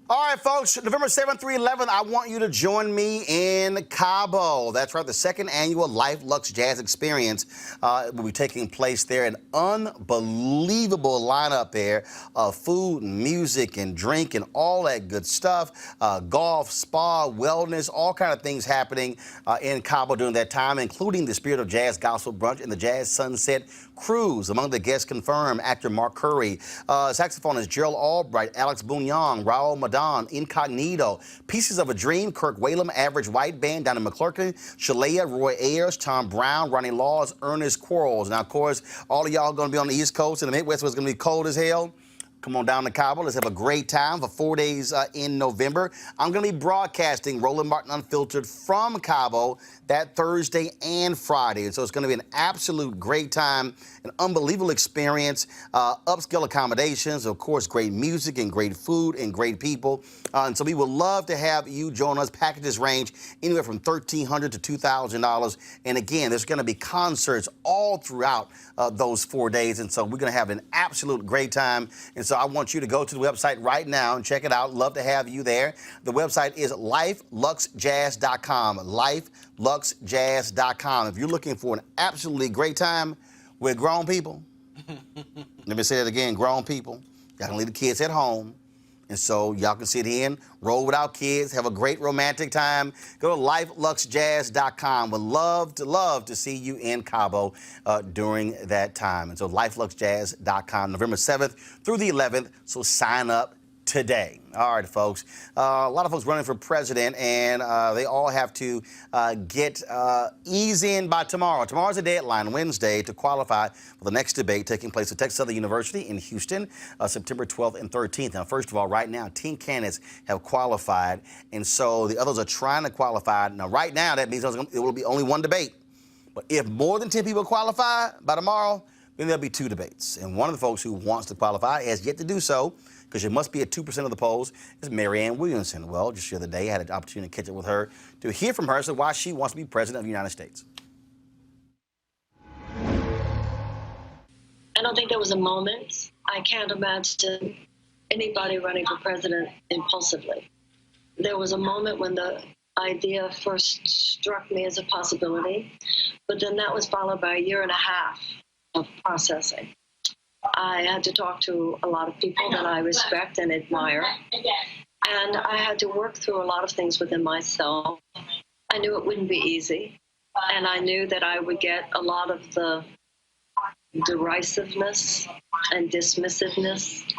All right, folks, November 7th through 11th, I want you to join me in Cabo. That's right, the second annual Life Luxe Jazz Experience will be taking place there. An unbelievable lineup there of food and music and drink and all that good stuff. Golf, spa, wellness, all kind of things happening in Cabo during that time, including the Spirit of Jazz Gospel Brunch and the Jazz Sunset Cruise. Among the guests confirmed, actor Mark Curry, saxophonist Gerald Albright, Alex Bouillon, Raul Madon, Incognito, Pieces of a Dream, Kirk Whalum, Average White Band, Donna McClurkin, Shalea, Roy Ayers, Tom Brown, Ronnie Laws, Ernest Quarles. Now, of course, all of y'all going to be on the East Coast and the Midwest where it's going to be cold as hell. Come on down to Cabo. Let's have a great time for 4 days in November. I'm going to be broadcasting Roland Martin Unfiltered from Cabo that Thursday and Friday. And so it's going to be an absolute great time, an unbelievable experience, upscale accommodations, of course, great music and great food and great people. And so we would love to have you join us. Packages range anywhere from $1,300 to $2,000. And again, there's going to be concerts all throughout those 4 days. And so we're going to have an absolute great time. And so I want you to go to the website right now and check it out. Love to have you there. The website is lifeluxejazz.com. lifeluxejazz.com. If you're looking for an absolutely great time with grown people, let me say it again, grown people, y'all can leave the kids at home. And so y'all can sit in, roll without kids, have a great romantic time. Go to lifeluxejazz.com. Would love to see you in Cabo during that time. And so lifeluxejazz.com, November 7th through the 11th. So sign up today. All right, folks. A lot of folks running for president, and they all have to get ease in by tomorrow. Tomorrow's the deadline, Wednesday, to qualify for the next debate taking place at Texas Southern University in Houston, September 12th and 13th. Now, first of all, right now, 10 candidates have qualified, and so the others are trying to qualify. Now, right now, that means it will be only one debate. But if more than 10 people qualify by tomorrow, Then there'll be 2 debates. And one of the folks who wants to qualify has yet to do so, because she must be at 2% of the polls, is Marianne Williamson. Well, just the other day, I had an opportunity to catch up with her to hear from her as to why she wants to be president of the United States. I don't think there was a moment. I can't imagine anybody running for president impulsively. There was a moment when the idea first struck me as a possibility, but then that was followed by a year and a half of processing. I had to talk to a lot of people that I respect and admire, and I had to work through a lot of things within myself. I knew it wouldn't be easy, and I knew that I would get a lot of the derisiveness and dismissiveness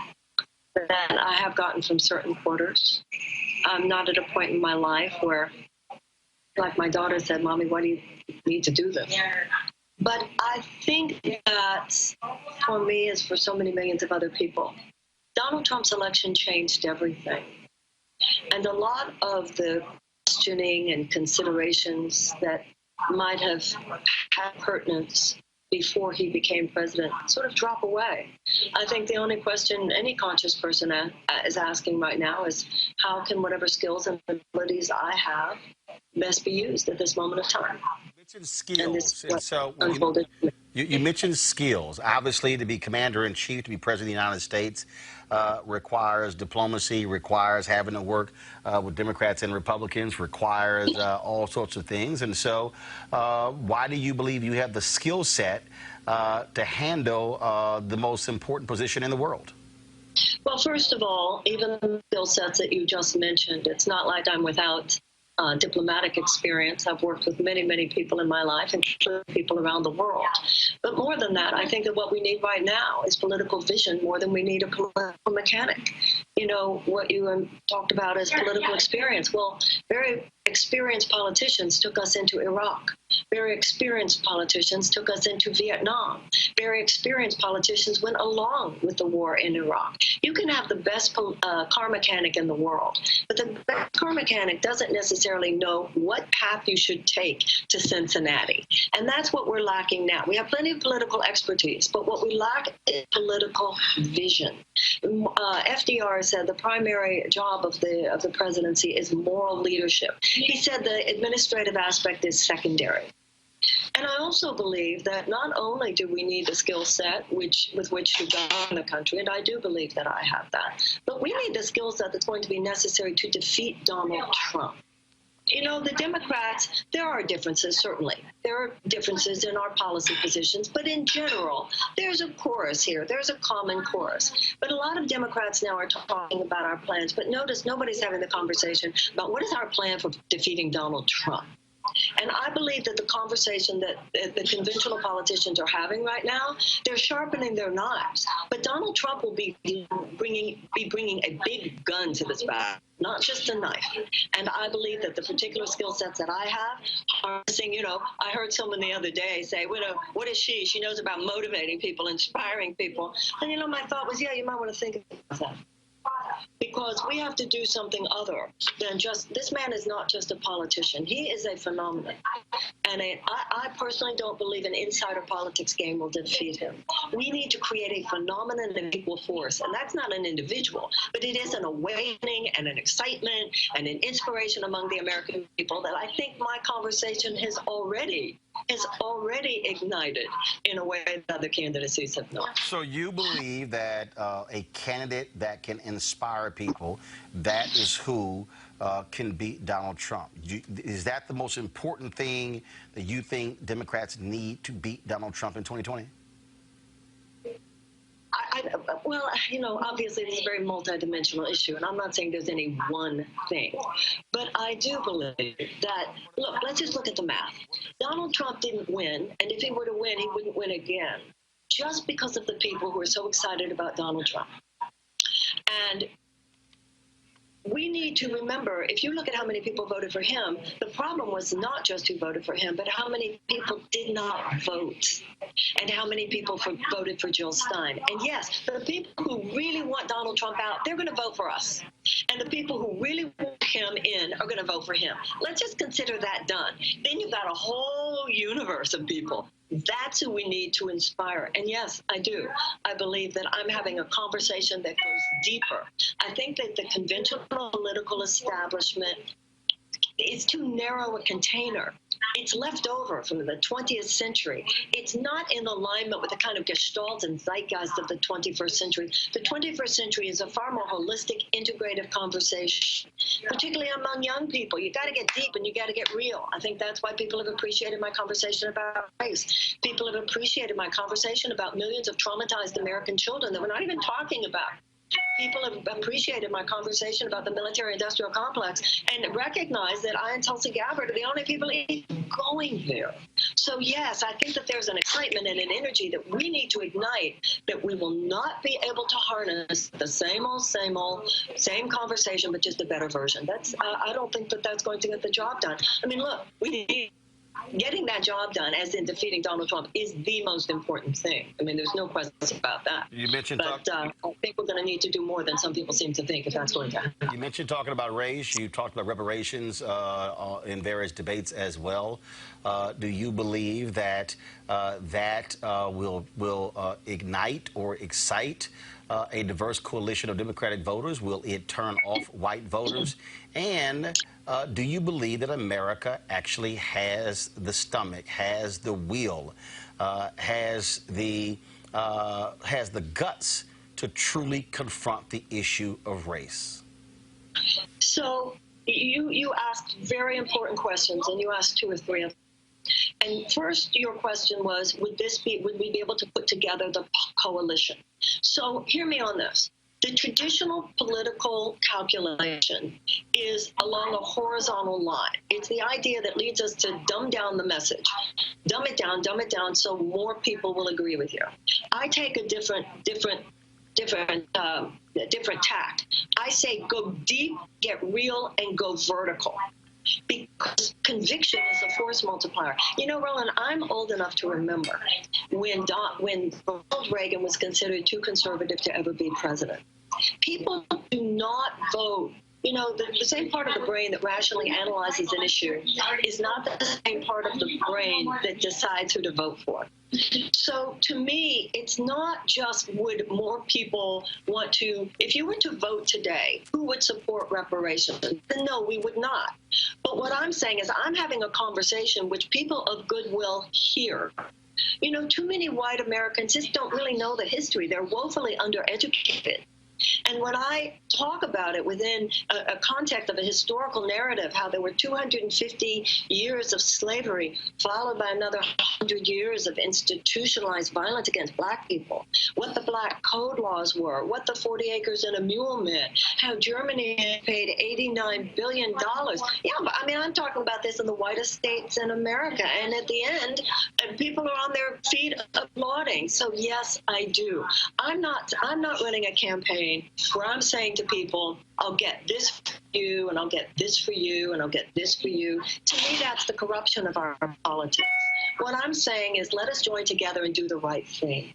that I have gotten from certain quarters. I'm not at a point in my life where, like my daughter said, Mommy, why do you need to do this? But I think that for me, as for so many millions of other people, Donald Trump's election changed everything. And a lot of the questioning and considerations that might have had pertinence before he became president sort of drop away. I think the only question any conscious person is asking right now is, how can whatever skills and abilities I have best be used at this moment of time? You mentioned skills, and so unfolded. you mentioned skills. Obviously, to be commander-in-chief, to be president of the United States, requires diplomacy, requires having to work with Democrats and Republicans, requires all sorts of things. And so why do you believe you have the skill set to handle the most important position in the world? Well, first of all, even the skill sets that you just mentioned, it's not like I'm without diplomatic experience. I've worked with many, many people in my life, including people around the world. But more than that, I think that what we need right now is political vision more than we need a political mechanic. You know, what you talked about as political experience. Well, very experienced politicians took us into Iraq. Very experienced politicians took us into Vietnam. Very experienced politicians went along with the war in Iraq. You can have the best car mechanic in the world, but the best car mechanic doesn't necessarily know what path you should take to Cincinnati. And that's what we're lacking now. We have plenty of political expertise, but what we lack is political vision. FDR said the primary job of the presidency is moral leadership. He said the administrative aspect is secondary. And I also believe that not only do we need the skill set with which to govern the country, and I do believe that I have that, but we need the skill set that's going to be necessary to defeat Donald Trump. You know, the Democrats, there are differences, certainly. There are differences in our policy positions, but in general, there's a chorus here. There's a common chorus. But a lot of Democrats now are talking about our plans, but notice nobody's having the conversation about what is our plan for defeating Donald Trump. And I believe that the conversation that the conventional politicians are having right now, they're sharpening their knives. But Donald Trump will be bringing a big gun to this battle, not just a knife. And I believe that the particular skill sets that I have are missing. You know, I heard someone the other day say, what is she? She knows about motivating people, inspiring people. And, you know, my thought was, yeah, you might want to think about that. Because we have to do something other than just, this man is not just a politician. He is a phenomenon. And I personally don't believe an insider politics game will defeat him. We need to create a phenomenon of equal force. And that's not an individual, but it is an awakening and an excitement and an inspiration among the American people that I think my conversation has already ignited in a way that other candidacies have not. So you believe that a candidate that can inspire people, that is who can beat Donald Trump? Is that the most important thing that you think Democrats need to beat Donald Trump in 2020? Well, you know, obviously this is a very multidimensional issue, and I'm not saying there's any one thing. But I do believe that, look, let's just look at the math. Donald Trump didn't win, and if he were to win, he wouldn't win again, just because of the people who are so excited about Donald Trump. And we need to remember, if you look at how many people voted for him, the problem was not just who voted for him, but how many people did not vote and how many people voted for Jill Stein. And yes, the people who really want Donald Trump out, they're going to vote for us. And the people who really want him in are going to vote for him. Let's just consider that done. Then you've got a whole universe of people. That's who we need to inspire. And yes, I do. I believe that I'm having a conversation that goes deeper. I think that the conventional political establishment is too narrow a container. It's left over from the 20th century. It's not in alignment with the kind of gestalt and zeitgeist of the 21st century. The 21st century is a far more holistic, integrative conversation, particularly among young people. You got to get deep and you got to get real. I think that's why people have appreciated my conversation about race. People have appreciated my conversation about millions of traumatized American children that we're not even talking about. People have appreciated my conversation about the military-industrial complex and recognize that I and Tulsi Gabbard are the only people even going there. So yes, I think that there's an excitement and an energy that we need to ignite, that we will not be able to harness the same conversation, but just a better version. I don't think that that's going to get the job done. I mean, look, getting that job done, as in defeating Donald Trump, is the most important thing. I mean, there's no question about that. You mentioned, but I think we're going to need to do more than some people seem to think if that's going to happen. You mentioned talking about race. You talked about reparations in various debates as well. Do you believe that that will ignite or excite a diverse coalition of Democratic voters? Will it turn off white voters? And do you believe that America actually has the stomach, has the will, has the guts to truly confront the issue of race? So you asked very important questions, and you asked two or three of them. And first, your question was, would we be able to put together the coalition? So hear me on this. The traditional political calculation is along a horizontal line. It's the idea that leads us to dumb down the message. Dumb it down so more people will agree with you. I take a different tact. I say go deep, get real, and go vertical. Because conviction is a force multiplier. You know, Roland, I'm old enough to remember when Ronald Reagan was considered too conservative to ever be president. People do not vote. You know, the same part of the brain that rationally analyzes an issue is not the same part of the brain that decides who to vote for. So to me, it's not just would more people want to, if you were to vote today, who would support reparations? No, we would not. But what I'm saying is I'm having a conversation which people of goodwill hear. You know, too many white Americans just don't really know the history. They're woefully undereducated. And when I talk about it within a context of a historical narrative, how there were 250 years of slavery, followed by another 100 years of institutionalized violence against black people, what the black code laws were, what the 40 acres and a mule meant, how Germany paid $89 billion. Yeah, but I mean, I'm talking about this in the whitest states in America. And at the end, people are on their feet applauding. So yes, I do. I'm not running a campaign where I'm saying to people, I'll get this for you, and I'll get this for you, and I'll get this for you. To me, that's the corruption of our politics. What I'm saying is let us join together and do the right thing.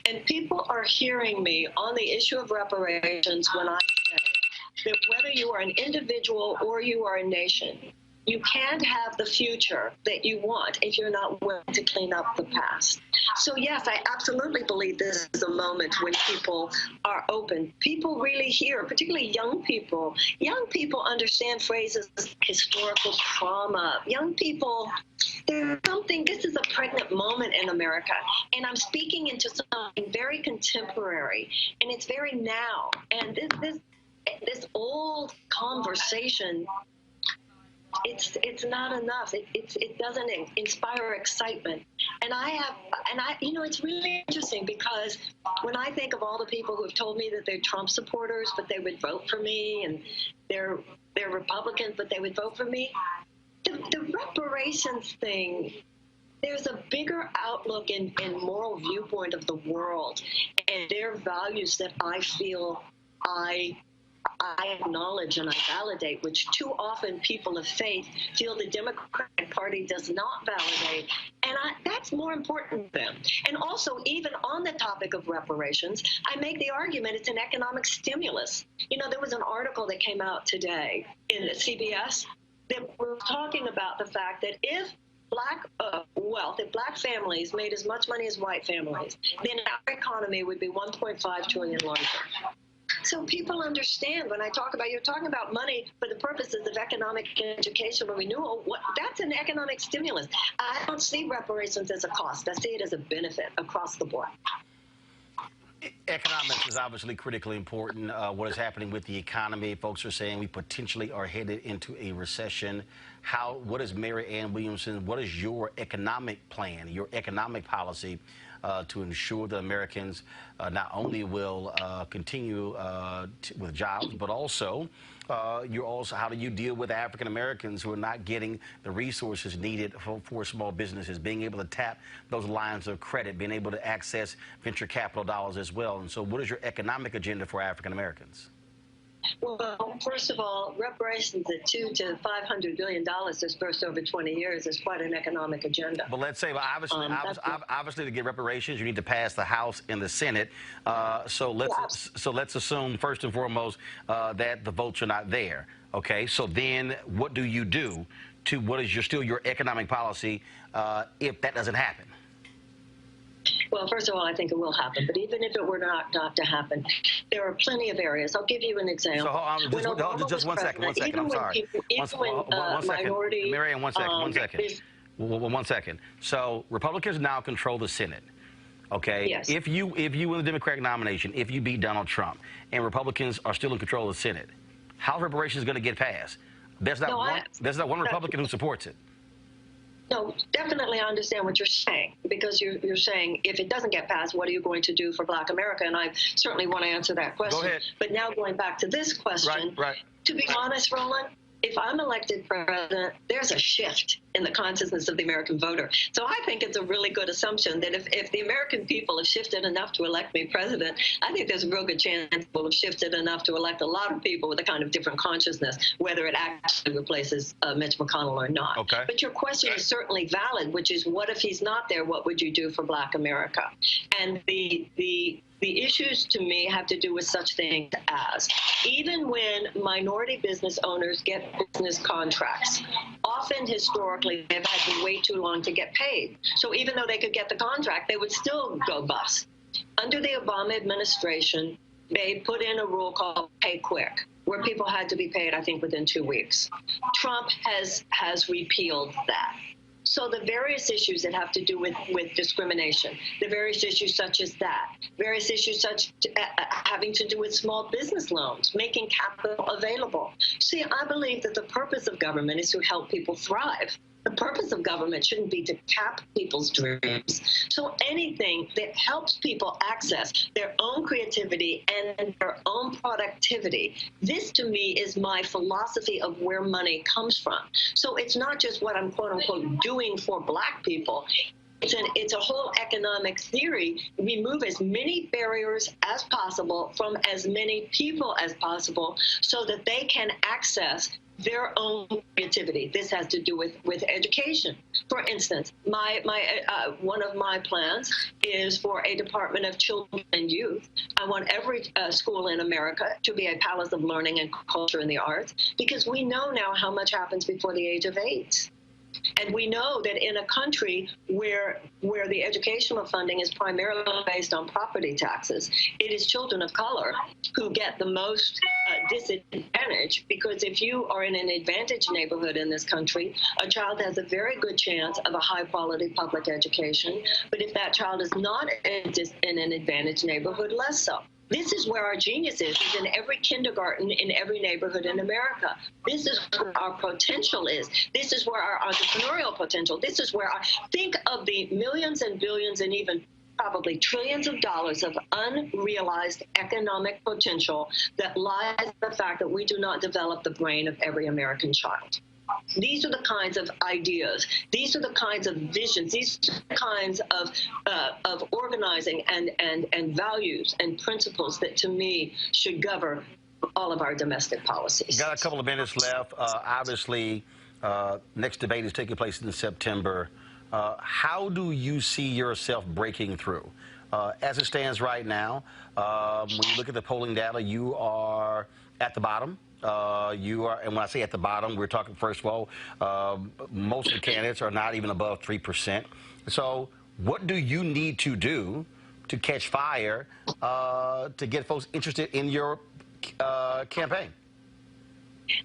And people are hearing me on the issue of reparations when I say that whether you are an individual or you are a nation, you can't have the future that you want if you're not willing to clean up the past. So yes, I absolutely believe this is a moment when people are open. People really hear, particularly young people. Young people understand phrases like historical trauma. Young people, there's something, this is a pregnant moment in America. And I'm speaking into something very contemporary, and it's very now. And this old conversation, it's not enough. It doesn't inspire excitement. And you know, it's really interesting because when I think of all the people who have told me that they're Trump supporters, but they would vote for me, and they're Republicans, but they would vote for me, the reparations thing, there's a bigger outlook and moral viewpoint of the world and their values that I feel I I acknowledge and I validate, which too often people of faith feel the Democratic Party does not validate. And that's more important to them. And also, even on the topic of reparations, I make the argument it's an economic stimulus. You know, there was an article that came out today in CBS that was talking about the fact that if black wealth, if black families made as much money as white families, then our economy would be 1.5 trillion larger. So people understand when I talk about, you're talking about money for the purposes of economic education or renewal, that's an economic stimulus. I don't see reparations as a cost. I see it as a benefit across the board. Economics is obviously critically important. What is happening with the economy? Folks are saying we potentially are headed into a recession. What is Marianne Williamson? What is your economic plan, your economic policy to ensure that Americans not only will continue with jobs, but also how do you deal with African Americans who are not getting the resources needed for small businesses, being able to tap those lines of credit, being able to access venture capital dollars as well? And so what is your economic agenda for African Americans? Well, first of all, reparations at $200 to $500 billion dispersed over 20 years is quite an economic agenda. But let's say, obviously, to get reparations, you need to pass the House and the Senate. So let's assume first and foremost that the votes are not there. Okay, so then what do you do to what is your economic policy if that doesn't happen? Well, first of all, I think it will happen. But even if it were not to happen, there are plenty of areas. I'll give you an example. So just one second. I'm sorry. One second. Marianne, one second. One second. So Republicans now control the Senate. Okay. Yes. If you win the Democratic nomination, if you beat Donald Trump, and Republicans are still in control of the Senate, how's reparations going to get passed? There's not one Republican who supports it. No, definitely I understand what you're saying, because you're saying if it doesn't get passed, what are you going to do for Black America? And I certainly want to answer that question. Go ahead. But now going back to this question, to be honest, Roland, if I'm elected president, there's a shift in the consciousness of the American voter. So I think it's a really good assumption that if the American people have shifted enough to elect me president, I think there's a real good chance we'll have shifted enough to elect a lot of people with a kind of different consciousness, whether it actually replaces Mitch McConnell or not. Okay. But your question is certainly valid, which is, what if he's not there? What would you do for Black America? And the issues to me have to do with such things as, even when minority business owners get business contracts, often historically they've had to wait too long to get paid. So even though they could get the contract, they would still go bust. Under the Obama administration, they put in a rule called Pay Quick, where people had to be paid, I think, within 2 weeks. Trump has repealed that. So the various issues that have to do with discrimination, the various issues such as that, various issues such having to do with small business loans, making capital available. See, I believe that the purpose of government is to help people thrive. The purpose of government shouldn't be to cap people's dreams. So anything that helps people access their own creativity and their own productivity, this to me is my philosophy of where money comes from. So it's not just what I'm quote unquote doing for Black people. It's a whole economic theory. Remove as many barriers as possible from as many people as possible so that they can access their own creativity. This has to do with education. For instance, one of my plans is for a Department of Children and Youth. I want every school in America to be a palace of learning and culture and the arts, because we know now how much happens before the age of 8. And we know that in a country where the educational funding is primarily based on property taxes, it is children of color who get the most disadvantage, because if you are in an advantaged neighborhood in this country, a child has a very good chance of a high-quality public education. But if that child is not in an advantaged neighborhood, less so. This is where our genius is in every kindergarten in every neighborhood in America. This is where our potential is. This is where our entrepreneurial potential, this is where think of the millions and billions and even probably trillions of dollars of unrealized economic potential that lies in the fact that we do not develop the brain of every American child. These are the kinds of ideas. These are the kinds of visions. These are the kinds of organizing and values and principles that, to me, should govern all of our domestic policies. Got a couple of minutes left. Obviously, next debate is taking place in September. How do you see yourself breaking through? As it stands right now, when you look at the polling data, you are at the bottom. And when I say at the bottom, we're talking, first of all, most of the candidates are not even above 3%. So what do you need to do to catch fire to get folks interested in your campaign?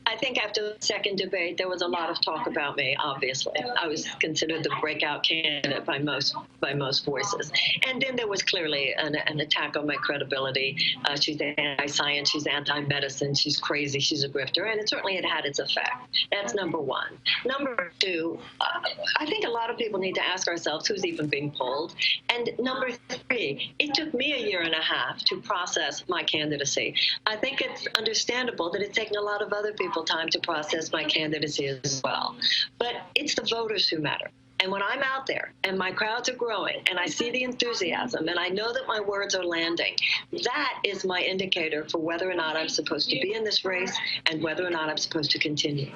I think after the second debate, there was a lot of talk about me, obviously. I was considered the breakout candidate by most voices. And then there was clearly an attack on my credibility. She's anti-science, she's anti-medicine, she's crazy, she's a grifter, and it certainly had its effect. That's number one. Number two, I think a lot of people need to ask ourselves who's even being polled. And number three, it took me a year and a half to process my candidacy. I think it's understandable that it's taken a lot of other people time to process my candidacy as well. But it's the voters who matter. And when I'm out there and my crowds are growing and I see the enthusiasm and I know that my words are landing, that is my indicator for whether or not I'm supposed to be in this race and whether or not I'm supposed to continue.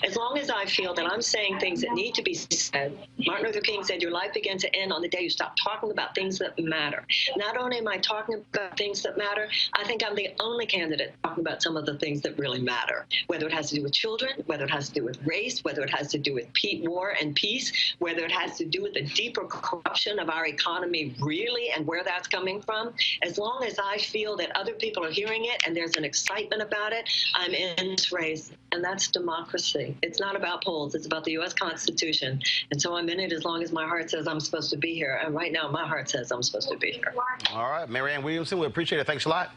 As long as I feel that I'm saying things that need to be said, Martin Luther King said, your life begins to end on the day you stop talking about things that matter. Not only am I talking about things that matter, I think I'm the only candidate talking about some of the things that really matter, whether it has to do with children, whether it has to do with race, whether it has to do with war and peace, whether it has to do with the deeper corruption of our economy really and where that's coming from. As long as I feel that other people are hearing it and there's an excitement about it, I'm in this race. And that's democracy. It's not about polls. It's about the U.S. Constitution. And so I'm in it as long as my heart says I'm supposed to be here. And right now, my heart says I'm supposed to be here. All right. Marianne Williamson, we appreciate it. Thanks a lot.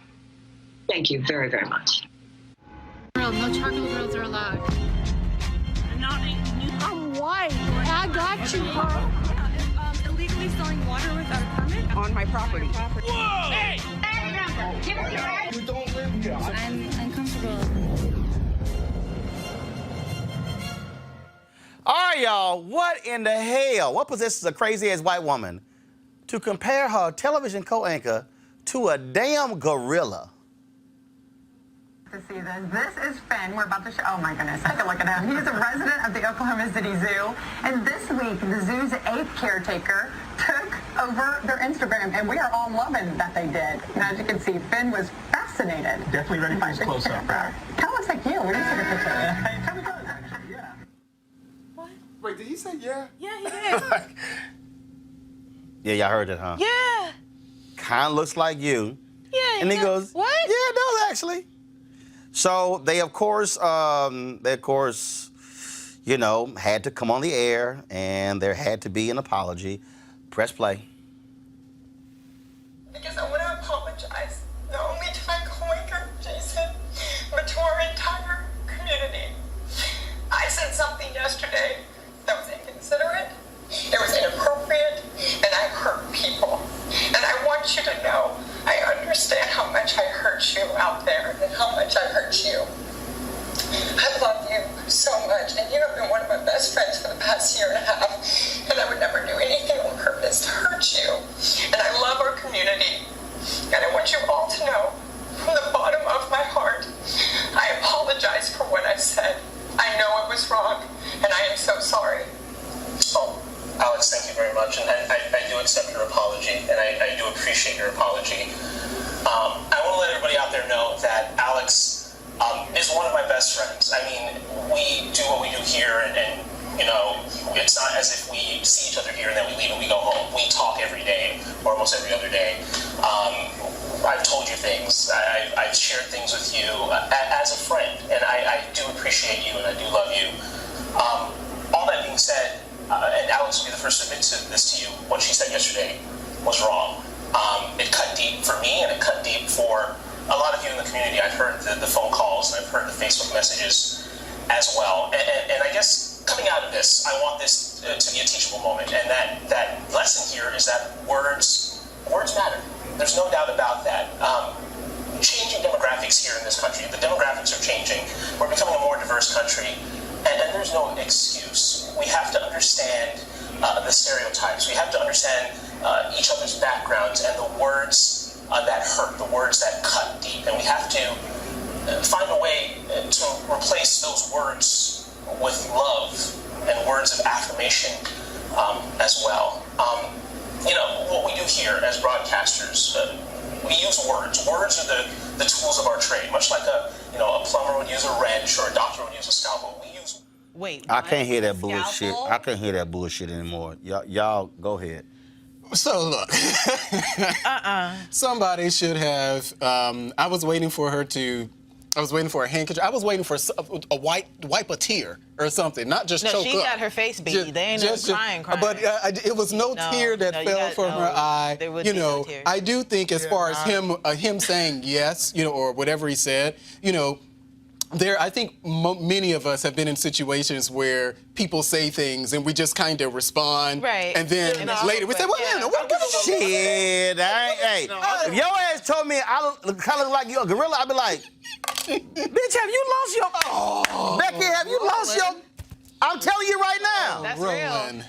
Thank you very, very much. No charcoal grills are allowed. I'm white. I got you, bro. Illegally selling water without a permit On my property. Whoa! Hey! You don't live here. I'm uncomfortable. All right, y'all. What in the hell? What possesses a crazy-ass white woman to compare her television co-anchor to a damn gorilla? To see this. This is Finn. We're about to show. Oh my goodness, take a look at him. He's a resident of the Oklahoma City Zoo, and this week the zoo's eighth caretaker took over their Instagram, and we are all loving that they did. And as you can see, Finn was fascinated. Definitely ready for his close-up. Kind of looks like you. We didn't take a picture. It kind of does, actually, yeah. What? Wait, did he say yeah? Yeah, he did. Yeah, y'all heard it, huh? Yeah. Kind of looks like you. Yeah. And he goes, what? Yeah, it does actually. So they, of course, you know, had to come on the air, and there had to be an apology. Press play. Because I want to apologize, not only to my co-anchor, Jason, but to our entire community. I said something yesterday that was inconsiderate, it was inappropriate, and I hurt people. And I want you to know, I understand how much I hurt you out there and how much I hurt you. I love you so much, and you have been one of my best friends for the past year and a half, and I would never do anything on purpose to hurt you. And I love our community, and I want you all to know, from the bottom of my heart, I apologize for what I said. I know it was wrong, and I am so sorry. Oh, Alex, thank you very much, and I do accept your apology, and I do appreciate your apology. I want to let everybody out there know that Alex is one of my best friends. I mean, we do what we do here, and you know, it's not as if we see each other here and then we leave and we go home. We talk every day, or almost every other day. I've told you things. I've shared things with you as a friend, and I do appreciate you, and I do love you. All that being said, and Alex will be the first to admit this to you, what she said yesterday was wrong. It cut deep for me, and it cut deep for a lot of you in the community. I've heard the phone calls, and I've heard the Facebook messages as well. And I guess coming out of this, I want this to be a teachable moment. And that lesson here is that words matter. There's no doubt about that. Changing demographics here in this country, the demographics are changing. We're becoming a more diverse country, and there's no excuse. We have to understand the stereotypes. We have to understand each other's backgrounds and the words that hurt, the words that cut deep. And we have to find a way to replace those words with love and words of affirmation as well. What we do here as broadcasters, we use words. Words are the tools of our trade, much like a plumber would use a wrench or a doctor would use a scalpel. We use. Wait. I can't hear that bullshit. Scalpel? I can't hear that bullshit anymore. Y'all go ahead. So look, somebody should have. I was waiting for a handkerchief. I was waiting for a wipe a tear or something, not just choke up. No, she got her face beat. They ain't no crying. But it was no tear that fell from her eye. There would be no tear. I do think as far as him saying yes, or whatever he said, I think many of us have been in situations where people say things and we just kind of respond. Right. And then later we say, well, shit, hey. If your ass told me I kind of look like you a gorilla, I'd be like, bitch, have you lost your... Becky, have you lost your... I'm telling you right now. That's Roland. real.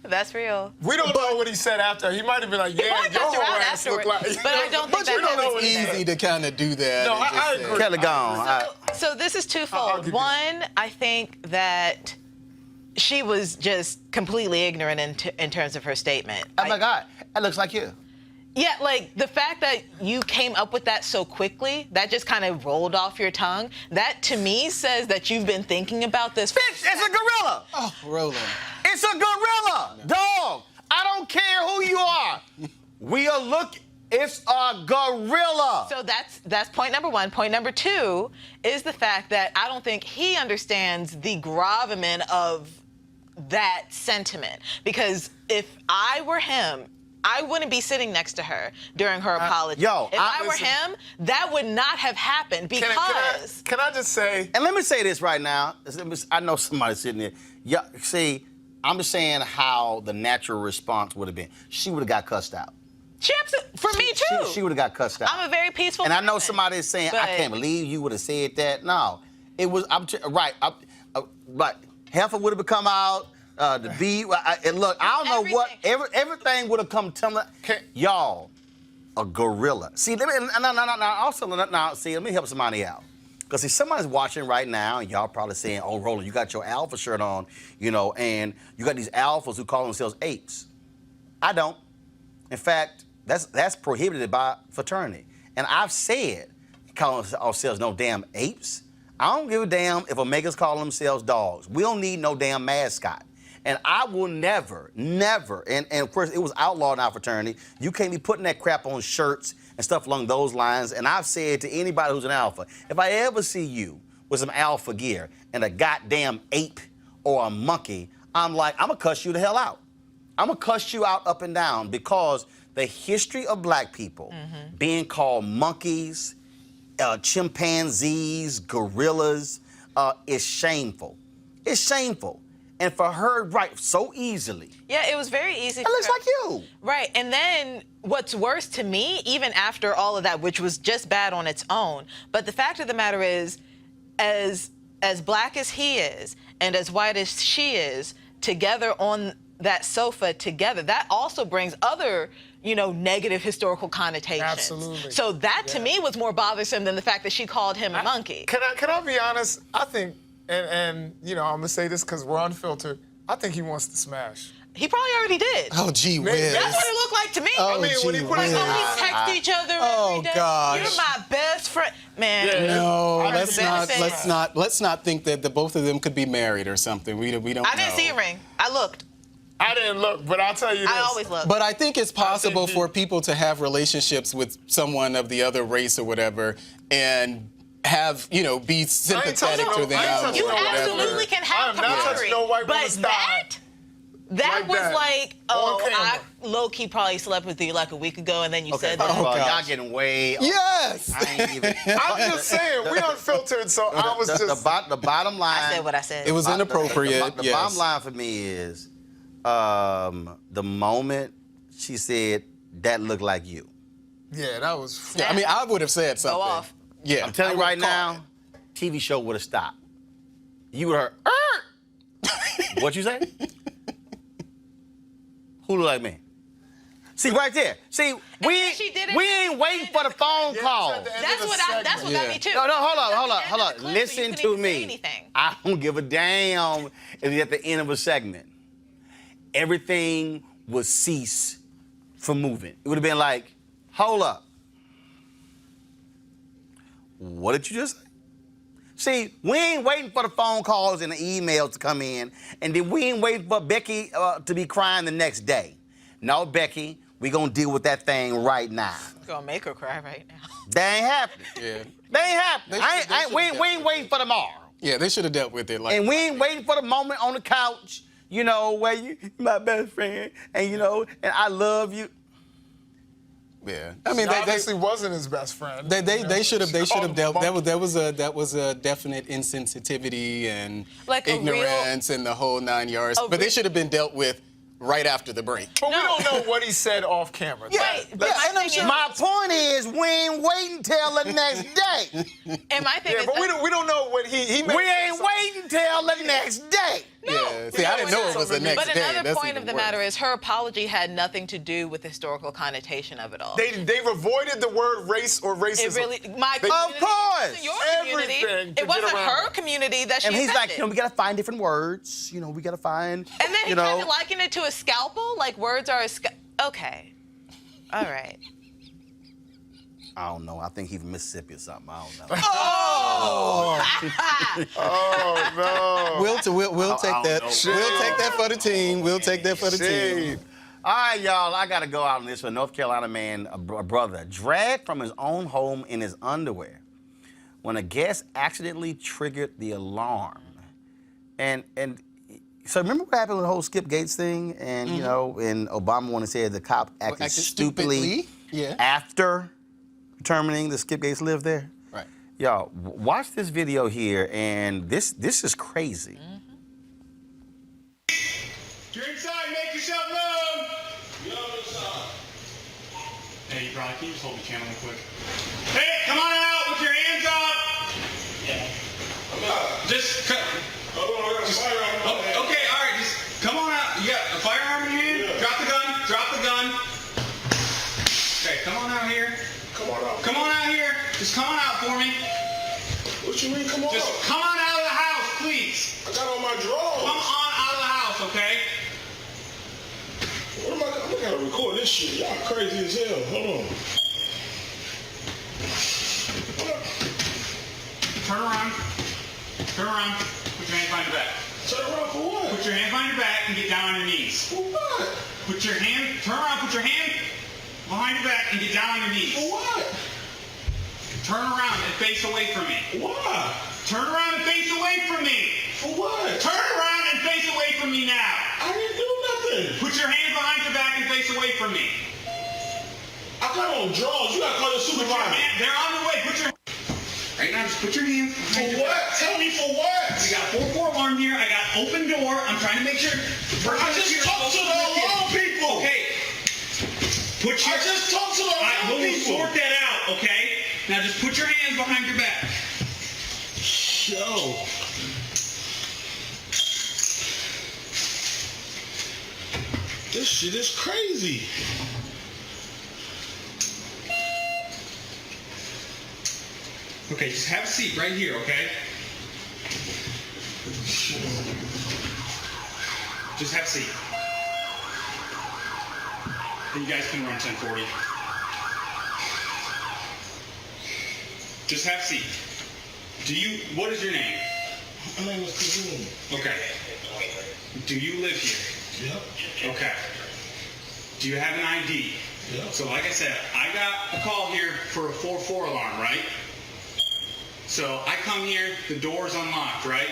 That's real. We don't know what he said after. He might have been like, yeah, your whole ass look like... But I don't think It's easy to kind of do that. No, I agree. Kelly gone. So this is twofold. One, I think that she was just completely ignorant in terms of her statement. Oh my God, that looks like you. Yeah, like the fact that you came up with that so quickly, that just kind of rolled off your tongue, that to me says that you've been thinking about this. Bitch, it's a gorilla. Oh, Roland. It's a gorilla. Dog, I don't care who you are. We are looking. It's a gorilla. So that's point number one. Point number two is the fact that I don't think he understands the gravamen of that sentiment. Because if I were him, I wouldn't be sitting next to her during her apology. If I were him, that would not have happened because... Can I just say... And let me say this right now. I know somebody sitting there. Yeah, see, I'm just saying how the natural response would have been. She would have got cussed out. For me, too. She would have got cussed out. I'm a very peaceful person. And I know person, somebody is saying, I can't believe you would have said that. No. It was... right. Heifer would have come out. The beat, and look, I don't know what, everything would have come telling y'all, a gorilla. See, let me help somebody out. Because see, somebody's watching right now, and y'all probably saying, oh, Roland, you got your alpha shirt on, and you got these alphas who call themselves apes. I don't. In fact, that's prohibited by fraternity. And I've said, calling ourselves no damn apes. I don't give a damn if Omegas call themselves dogs. We don't need no damn mascot. And I will never, and of course, it was outlawed in our fraternity. You can't be putting that crap on shirts and stuff along those lines. And I've said to anybody who's an alpha, if I ever see you with some alpha gear and a goddamn ape or a monkey, I'm like, I'm going to cuss you the hell out. I'm going to cuss you out up and down because the history of black people being called monkeys, chimpanzees, gorillas, is shameful. It's shameful. And for her, right, so easily. Yeah, it was very easy. It looks like you. Right, and then what's worse to me, even after all of that, which was just bad on its own, but the fact of the matter is, as black as he is, and as white as she is, together on that sofa together, that also brings other, negative historical connotations. Absolutely. So that, to me, was more bothersome than the fact that she called him a monkey. Can I be honest? I think... And I'm going to say this because we're unfiltered. I think he wants to smash. He probably already did. Oh, gee whiz. That's what it looked like to me. Oh, when he put his we text each other every day. Gosh. You're my best friend. Man. No, let's not think that the both of them could be married or something. We don't know. I didn't see a ring. I looked. I didn't look, but I'll tell you this. I always look. But I think it's possible for people to have relationships with someone of the other race or whatever and have, be sympathetic to them. You absolutely can have camaraderie. But that was like, I low-key probably slept with you like a week ago, and then you said that. Well, y'all getting way off. Yes! I'm just saying, we unfiltered, so I was just... The bottom line... I said what I said. It was inappropriate, The bottom line for me is, the moment she said, that looked like you. Yeah, that was... Yeah, I mean, I would have said something. Go off. Yeah, I'm telling you right now, TV show would have stopped. You would have heard, What'd you say? Who look like me? See, right there. See, we ain't waiting for the phone call. That's what got me too. No, hold on. Clip, Listen to me. I don't give a damn if it's at the end of a segment. Everything would cease from moving. It would have been like, hold up. What did you just say? See, we ain't waiting for the phone calls and the emails to come in, and then we ain't waiting for Becky to be crying the next day. No, Becky, we gonna deal with that thing right now. Gonna make her cry right now. That ain't happening. Yeah. They ain't happening. We ain't waiting for tomorrow. Yeah, they should have dealt with it. And we ain't waiting for the moment on the couch, you know, where you my best friend, and you know, and I love you. Yeah, I mean, they obviously wasn't his best friend. They should have dealt. That was a definite insensitivity and like ignorance and the whole 9 yards. But they should have been dealt with right after the break. But we don't know what he said off camera. Yeah, my point is, we ain't waiting till the next day. And my thing is, but we don't know what he we ain't waiting till the next day. No. Yeah. See, I didn't know it was the next day. But another That's point of the matter is her apology had nothing to do with the historical connotation of it all. They've avoided the word race or racism. It really, of course, your community. It wasn't her community that she And he's offended. like, you know, we gotta find different words. You know, we gotta find. And then he tried to liken it to a scalpel, like words are a okay, all right. I don't know. I think he's from Mississippi or something. I don't know. Oh no! We'll take that. We'll take that for the team. We'll take that for the team. All right, y'all. I gotta go out on this. A North Carolina man, a brother, dragged from his own home in his underwear when a guest accidentally triggered the alarm. And so remember what happened with the whole Skip Gates thing? And you know, and Obama wanted to say the cop acted stupidly after determining that Skip Gates lived there. Right. Y'all, watch this video here, and this is crazy. You're inside, make yourself known. Hey, Brian, can you just hold the camera real quick? Hey, come on out with your hands up. Yeah. Just cut. Hold on, I got a firearm. Okay, all right, just come on out. You got a firearm in your hand? Yeah. Drop the gun. Drop the gun. Okay, come on out here. Come on out. Come on out here. Just come on out for me. What you mean, come on? Just come on out of the house, please. I got on my drawers. Come on out of the house, okay? What am I gotta record this shit. Y'all crazy as hell. Hold on. Turn around. Turn around. Put your hands behind your back. Turn around for what? Put your hands behind your back and get down on your knees. For what? Put your hand, turn around, put your hand behind your back and get down on your knees. For what? Turn around and face away from me. Why? Turn around and face away from me. For what? Turn around and face away from me now. I didn't do nothing. Put your hand behind your back and face away from me. I got on drawers. You gotta call your supervisor. They're on the way. Put your right now. Just put your hands. For what? Tell me for what? We got 4-4 alarm here. I got open door. I'm trying to make sure. I just talked to the alarm people. Okay. I just talked to the alarm people. We'll sort that out. Okay. Now just put your hands behind your back. Yo. This shit is crazy. Okay, just have a seat right here, okay? Just have a seat. And you guys can run 1040. Just have a seat. What is your name? My name is Kazoon. Okay. Do you live here? Yep. Okay. Do you have an ID? Yep. So like I said, I got a call here for a 4-4 alarm, right? So I come here, the door's unlocked, right?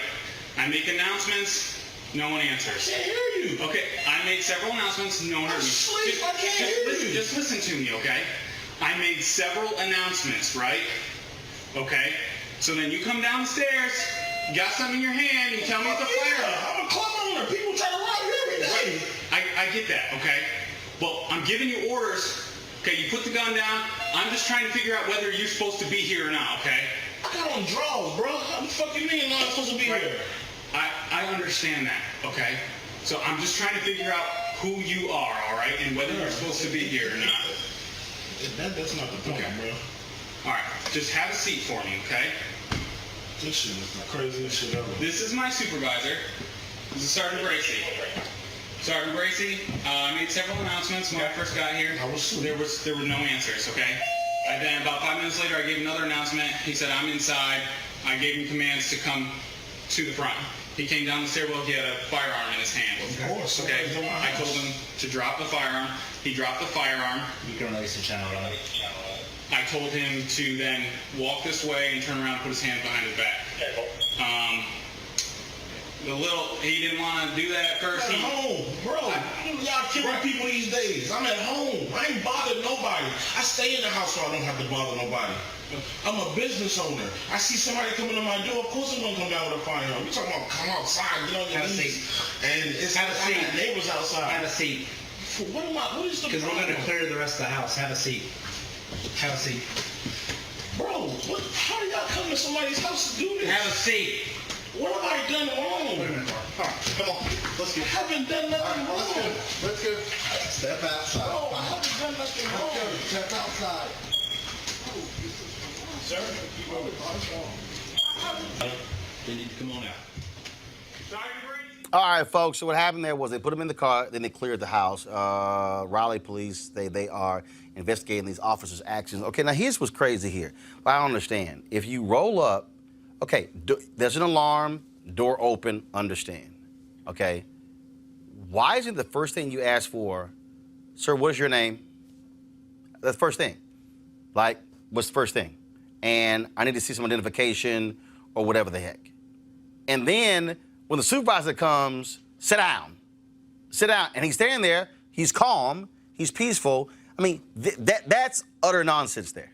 I make announcements, no one answers. I can't hear you. Okay, I made several announcements, no one heard me. I can't hear you. Just listen to me, okay? I made several announcements, right? Okay? So then you come downstairs, you got something in your hand, you tell me it's a fire. I'm a club owner. People try to rob me every day. I get that, okay? Well, I'm giving you orders. Okay, you put the gun down. I'm just trying to figure out whether you're supposed to be here or not, okay? I got on drawers, bro. How the fuck you mean I'm supposed to be here? I understand that, okay? So I'm just trying to figure out who you are, all right, and whether you're supposed to be here or not. That's not the point, bro. All right, just have a seat for me, okay? This shit is the craziest shit ever. This is my supervisor. This is Sergeant Bracey. Sergeant Bracey, I made several announcements when I first got here. There were no answers, okay? And then about 5 minutes later, I gave another announcement. He said, I'm inside. I gave him commands to come to the front. He came down the stairwell. He had a firearm in his hand. Of course. Okay. I told him to drop the firearm. He dropped the firearm. You can release the channel, right? I told him to then walk this way and turn around and put his hands behind his back. He didn't want to do that at first. I'm at home, bro. Y'all killing people these days. I'm at home. I ain't bothered nobody. I stay in the house so I don't have to bother nobody. I'm a business owner. I see somebody coming to my door. Of course I'm gonna come down with a firearm. You talking about come outside, get on your knees, and it's I got neighbors outside. Have a seat. What is the problem? Because we're gonna clear the rest of the house. Have a seat. Have a seat. Bro, how do y'all come to somebody's house to do this? Have a seat. What have I done wrong? Wait a minute, Mark. Come on. Let's go. I haven't done nothing wrong. Let's go. Step outside. Bro, I haven't done nothing wrong. Step outside. Sir, they need to come on out. All right, folks. So what happened there was they put him in the car, then they cleared the house. Raleigh police, they are investigating these officers' actions. Okay, now here's what's crazy here. But I don't understand. If you roll up, okay, there's an alarm, door open, understand. Okay, why isn't the first thing you ask for, sir, what's your name? That's the first thing. Like, what's the first thing? And I need to see some identification or whatever the heck. And then when the supervisor comes, sit down. Sit down. And he's standing there. He's calm. He's peaceful. I mean, that's utter nonsense there.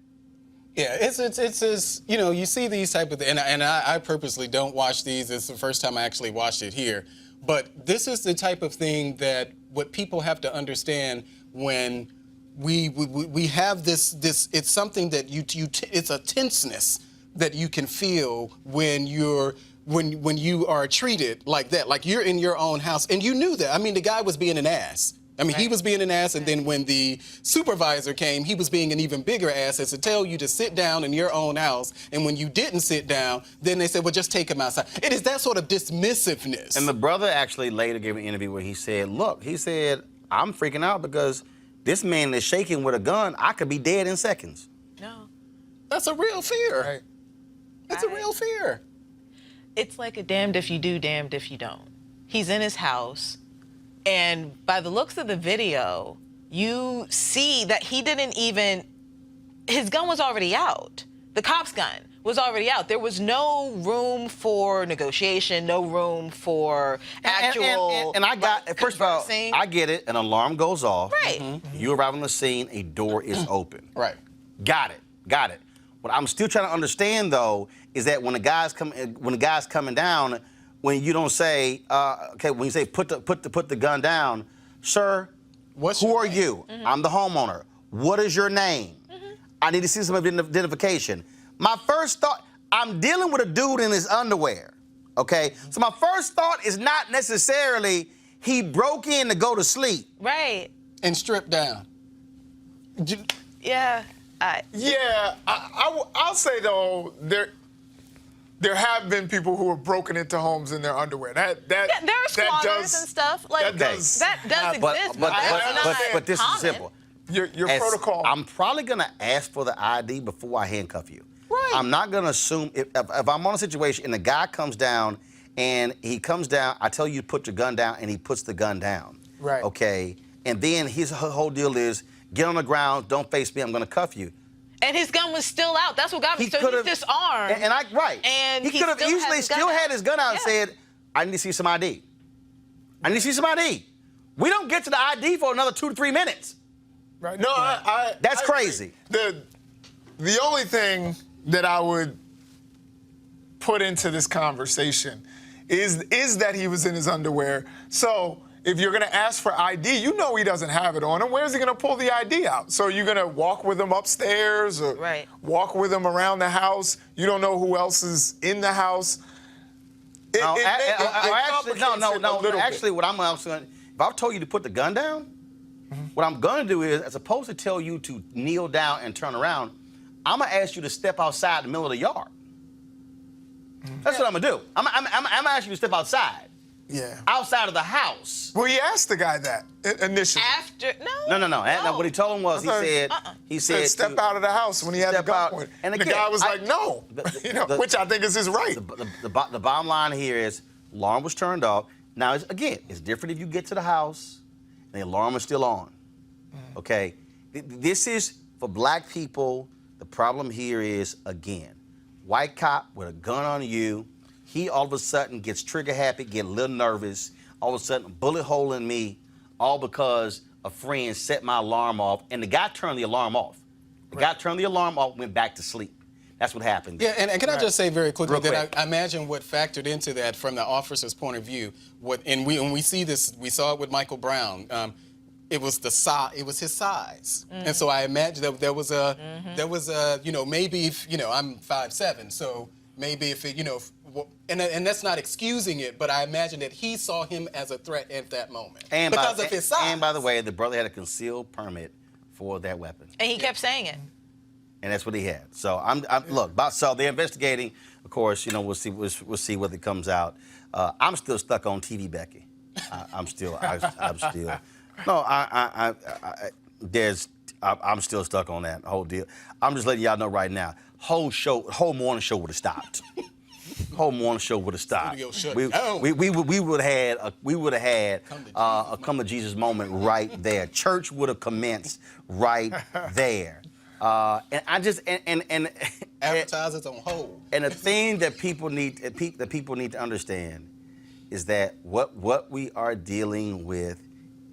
Yeah, it's you know, you see these type of things, and I purposely don't watch these. It's the first time I actually watched it here. But this is the type of thing that what people have to understand when we have this it's something that it's a tenseness that you can feel when you are treated like that, like you're in your own house, and you knew that. I mean, the guy was being an ass. I mean, he was being an ass, and then when the supervisor came, he was being an even bigger ass as to tell you to sit down in your own house, and when you didn't sit down, then they said, well, just take him outside. It is that sort of dismissiveness. And the brother actually later gave an interview where he said, look, he said, I'm freaking out because this man is shaking with a gun. I could be dead in seconds. No. That's a real fear. Right. That's a real fear. It's like a damned if you do, damned if you don't. He's in his house, and by the looks of the video, you see that he didn't even, his gun was already out. The cop's gun was already out. There was no room for negotiation, no room for actual. And I got, first of all, I get it. An alarm goes off. Right. Mm-hmm. You arrive on the scene, a door is open. Right. Got it. What I'm still trying to understand though is that when the guy's coming down, when you don't say, okay, when you say put the gun down, sir, who are you? Mm-hmm. I'm the homeowner. What is your name? Mm-hmm. I need to see some identification. My first thought, I'm dealing with a dude in his underwear, okay? So my first thought is not necessarily he broke in to go to sleep. Right. And stripped down. Yeah. Yeah, I'll say though, there have been people who have broken into homes in their underwear. There are squatters and stuff like that does exist, but this common. is simple. Your protocol. I'm probably gonna ask for the ID before I handcuff you. Right. I'm not gonna assume if I'm on a situation and the guy comes down and he comes down, I tell you to put your gun down and he puts the gun down. Right. Okay. And then his whole deal is get on the ground, don't face me, I'm gonna cuff you. And his gun was still out. That's what got me. So he's disarmed. And he could have easily still had his gun out and said, I need to see some ID. I need to see some ID. We don't get to the ID for another 2 to 3 minutes. Right. No, that's crazy. The only thing that I would put into this conversation is that he was in his underwear. So if you're going to ask for ID, you know he doesn't have it on him. Where's he going to pull the ID out? So you're going to walk with him upstairs or walk with him around the house. You don't know who else is in the house. Actually, what I'm also going to, if I've told you to put the gun down, what I'm gonna do is, as opposed to tell you to kneel down and turn around, I'm gonna ask you to step outside the middle of the yard. That's what I'm gonna do. I'm gonna ask you to step outside. Yeah. Outside of the house. Well, he asked the guy that initially. After no. No. What he told him was he said step out of the house when he had the gun point. And the again, guy was like, no, which I think is his right. The bottom line here is alarm was turned off. Now it's different if you get to the house and the alarm is still on. Okay, this is for black people. The problem here is again, white cop with a gun on you. He all of a sudden gets trigger happy, get a little nervous. All of a sudden, bullet hole in me, all because a friend set my alarm off, and the guy turned the alarm off. The guy turned the alarm off, went back to sleep. That's what happened. Yeah, and can I just say very quickly Real that quick. I imagine what factored into that from the officer's point of view. When we see this, we saw it with Michael Brown. It was the size. It was his size, and so I imagine that there was a maybe if I'm 5'7", so maybe if it and that's not excusing it, but I imagine that he saw him as a threat at that moment because of his size. And by the way, the brother had a concealed permit for that weapon. And he kept saying it. And that's what he had. So so they're investigating. Of course, we'll see what comes out. I'm still stuck on TV, Becky. I'm still. No, I'm still stuck on that whole deal. I'm just letting y'all know right now. Whole morning show would have stopped. Whole morning show would have stopped. We would have had a come to Jesus moment right there. Church would have commenced right there. And I just and advertisers on hold. And the thing that people need to understand is that what we are dealing with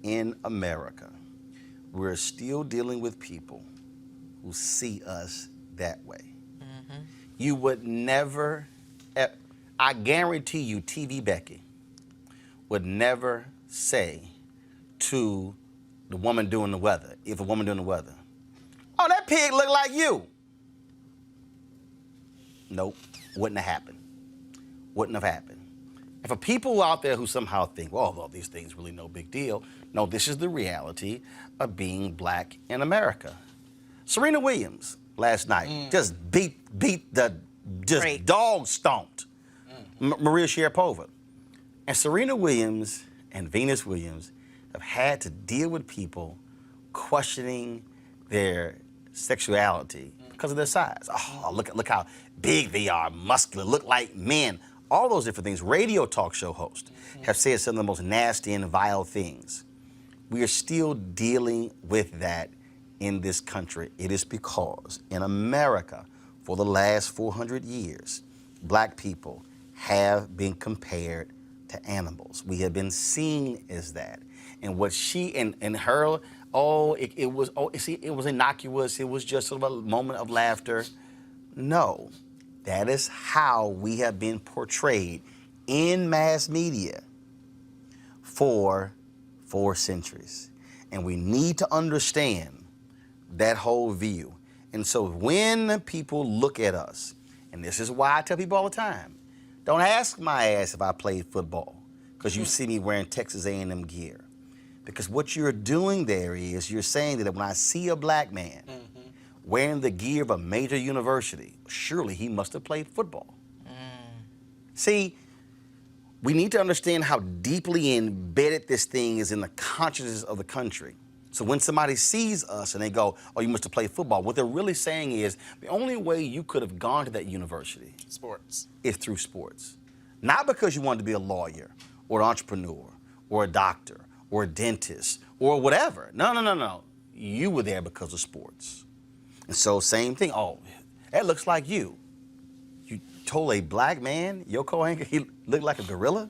in America, we're still dealing with people who see us that way. You would never, I guarantee you, TV Becky would never say to the woman doing the weather, if a woman doing the weather, oh, that pig look like you. Nope, wouldn't have happened. Wouldn't have happened. And for people out there who somehow think, well, these things really no big deal. No, this is the reality of being black in America. Serena Williams last night just dog stomped Maria Sharapova. And Serena Williams and Venus Williams have had to deal with people questioning their sexuality because of their size. Oh, look how big they are, muscular, look like men. All those different things. Radio talk show hosts have said some of the most nasty and vile things. We are still dealing with that in this country. It is because in America, for the last 400 years, black people have been compared to animals. We have been seen as that. And what she and her, it was innocuous. It was just sort of a moment of laughter. No, that is how we have been portrayed in mass media for 4 centuries. And we need to understand that whole view. And so when people look at us, and this is why I tell people all the time, don't ask my ass if I played football, because you see me wearing Texas A&M gear. Because what you're doing there is you're saying that when I see a black man wearing the gear of a major university, surely he must have played football. See, we need to understand how deeply embedded this thing is in the consciousness of the country. So when somebody sees us and they go, oh, you must have played football, what they're really saying is the only way you could have gone to that university is through sports. Not because you wanted to be a lawyer or an entrepreneur or a doctor or a dentist or whatever. No. You were there because of sports. And so same thing. Oh, that looks like you. You told a black man, your co-anchor, he looked like a gorilla?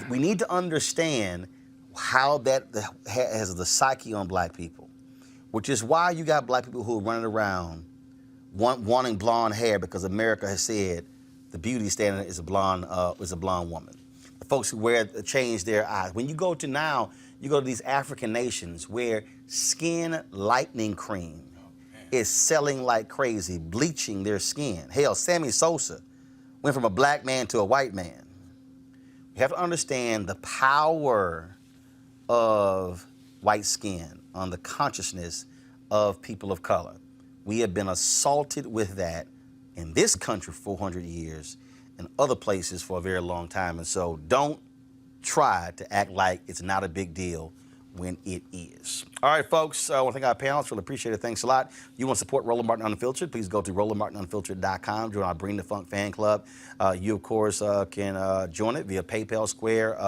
We need to understand how that has the psyche on black people, which is why you got black people who are running around wanting blonde hair because America has said the beauty standard is a blonde woman. The folks who change their eyes. When you go to these African nations where skin lightening cream is selling like crazy, bleaching their skin. Hell, Sammy Sosa went from a black man to a white man. You have to understand the power of white skin, on the consciousness of people of color. We have been assaulted with that in this country for 400 years and other places for a very long time. And so don't try to act like it's not a big deal when it is. All right, folks, I want to thank our panelists. Really appreciate it. Thanks a lot. You want to support Roland Martin Unfiltered, please go to RolandMartinUnfiltered.com. Join our Bring the Funk fan club. You, of course, can join it via PayPal, Square,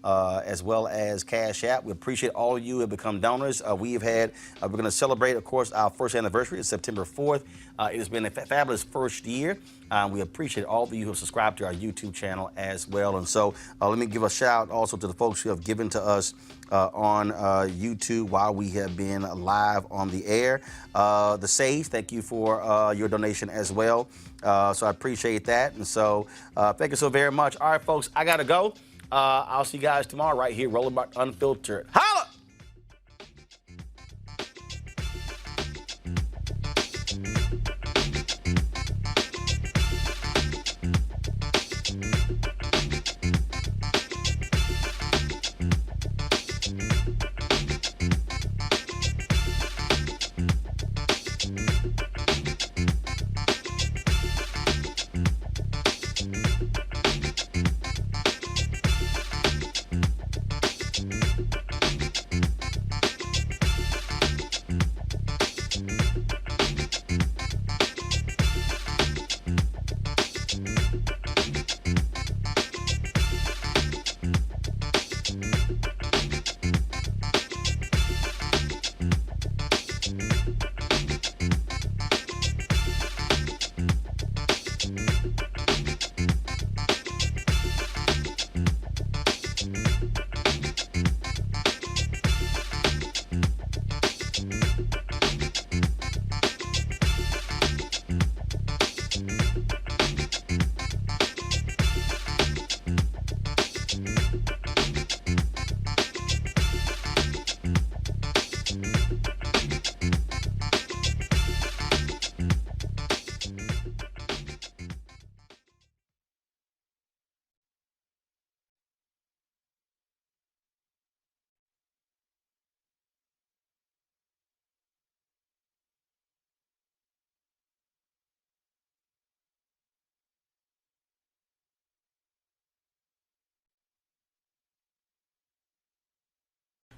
as well as Cash App. We appreciate all of you who have become donors. We're going to celebrate, of course, our first anniversary. It's September 4th. It has been a fabulous first year. We appreciate all of you who have subscribed to our YouTube channel as well. And so let me give a shout out also to the folks who have given to us on YouTube while we have been live on the air. The Sage, thank you for your donation as well. So I appreciate that. And so thank you so very much. All right, folks, I got to go. I'll see you guys tomorrow right here, Roland Martin Unfiltered. Holla!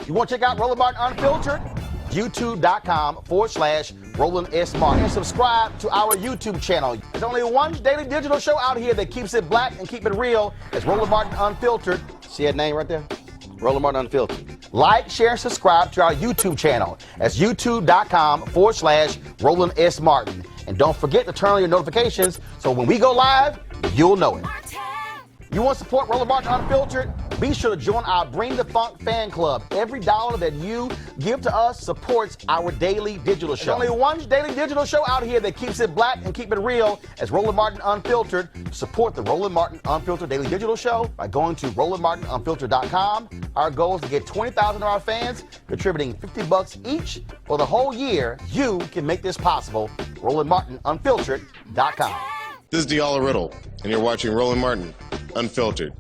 You want to check out Roland Martin Unfiltered? YouTube.com/Roland S. Martin. And subscribe to our YouTube channel. There's only one daily digital show out here that keeps it black and keep it real. It's Roland Martin Unfiltered. See that name right there? Roland Martin Unfiltered. Like, share, and subscribe to our YouTube channel. That's YouTube.com/Roland S. Martin. And don't forget to turn on your notifications so when we go live, you'll know it. You want to support Roland Martin Unfiltered? Be sure to join our Bring the Funk fan club. Every dollar that you give to us supports our daily digital show. There's only one daily digital show out here that keeps it black and keep it real. As Roland Martin Unfiltered. Support the Roland Martin Unfiltered daily digital show by going to RolandMartinUnfiltered.com. Our goal is to get 20,000 of our fans contributing $50 each for the whole year. You can make this possible. RolandMartinUnfiltered.com. This is Diala Riddle, and you're watching Roland Martin Unfiltered.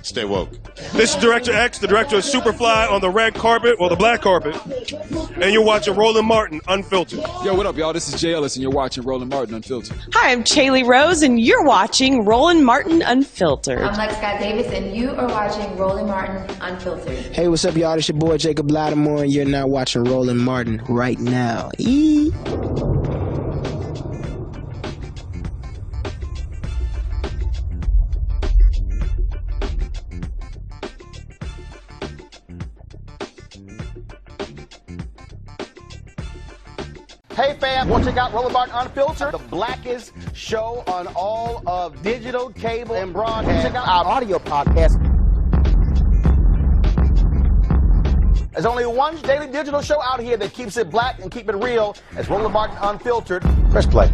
Stay woke. This is Director X, the director of Superfly on the red carpet, or the black carpet, and you're watching Roland Martin Unfiltered. Yo, what up, y'all? This is Jay Ellis, and you're watching Roland Martin Unfiltered. Hi, I'm Chaley Rose, and you're watching Roland Martin Unfiltered. I'm Lex Scott Davis, and you are watching Roland Martin Unfiltered. Hey, what's up, y'all? It's your boy Jacob Lattimore, and you're now watching Roland Martin right now. Hey fam, want to check out Roland Martin Unfiltered? The blackest show on all of digital, cable, and broadcast. Check out our audio podcast. There's only one daily digital show out here that keeps it black and keep it real. It's Roland Martin Unfiltered. Press play.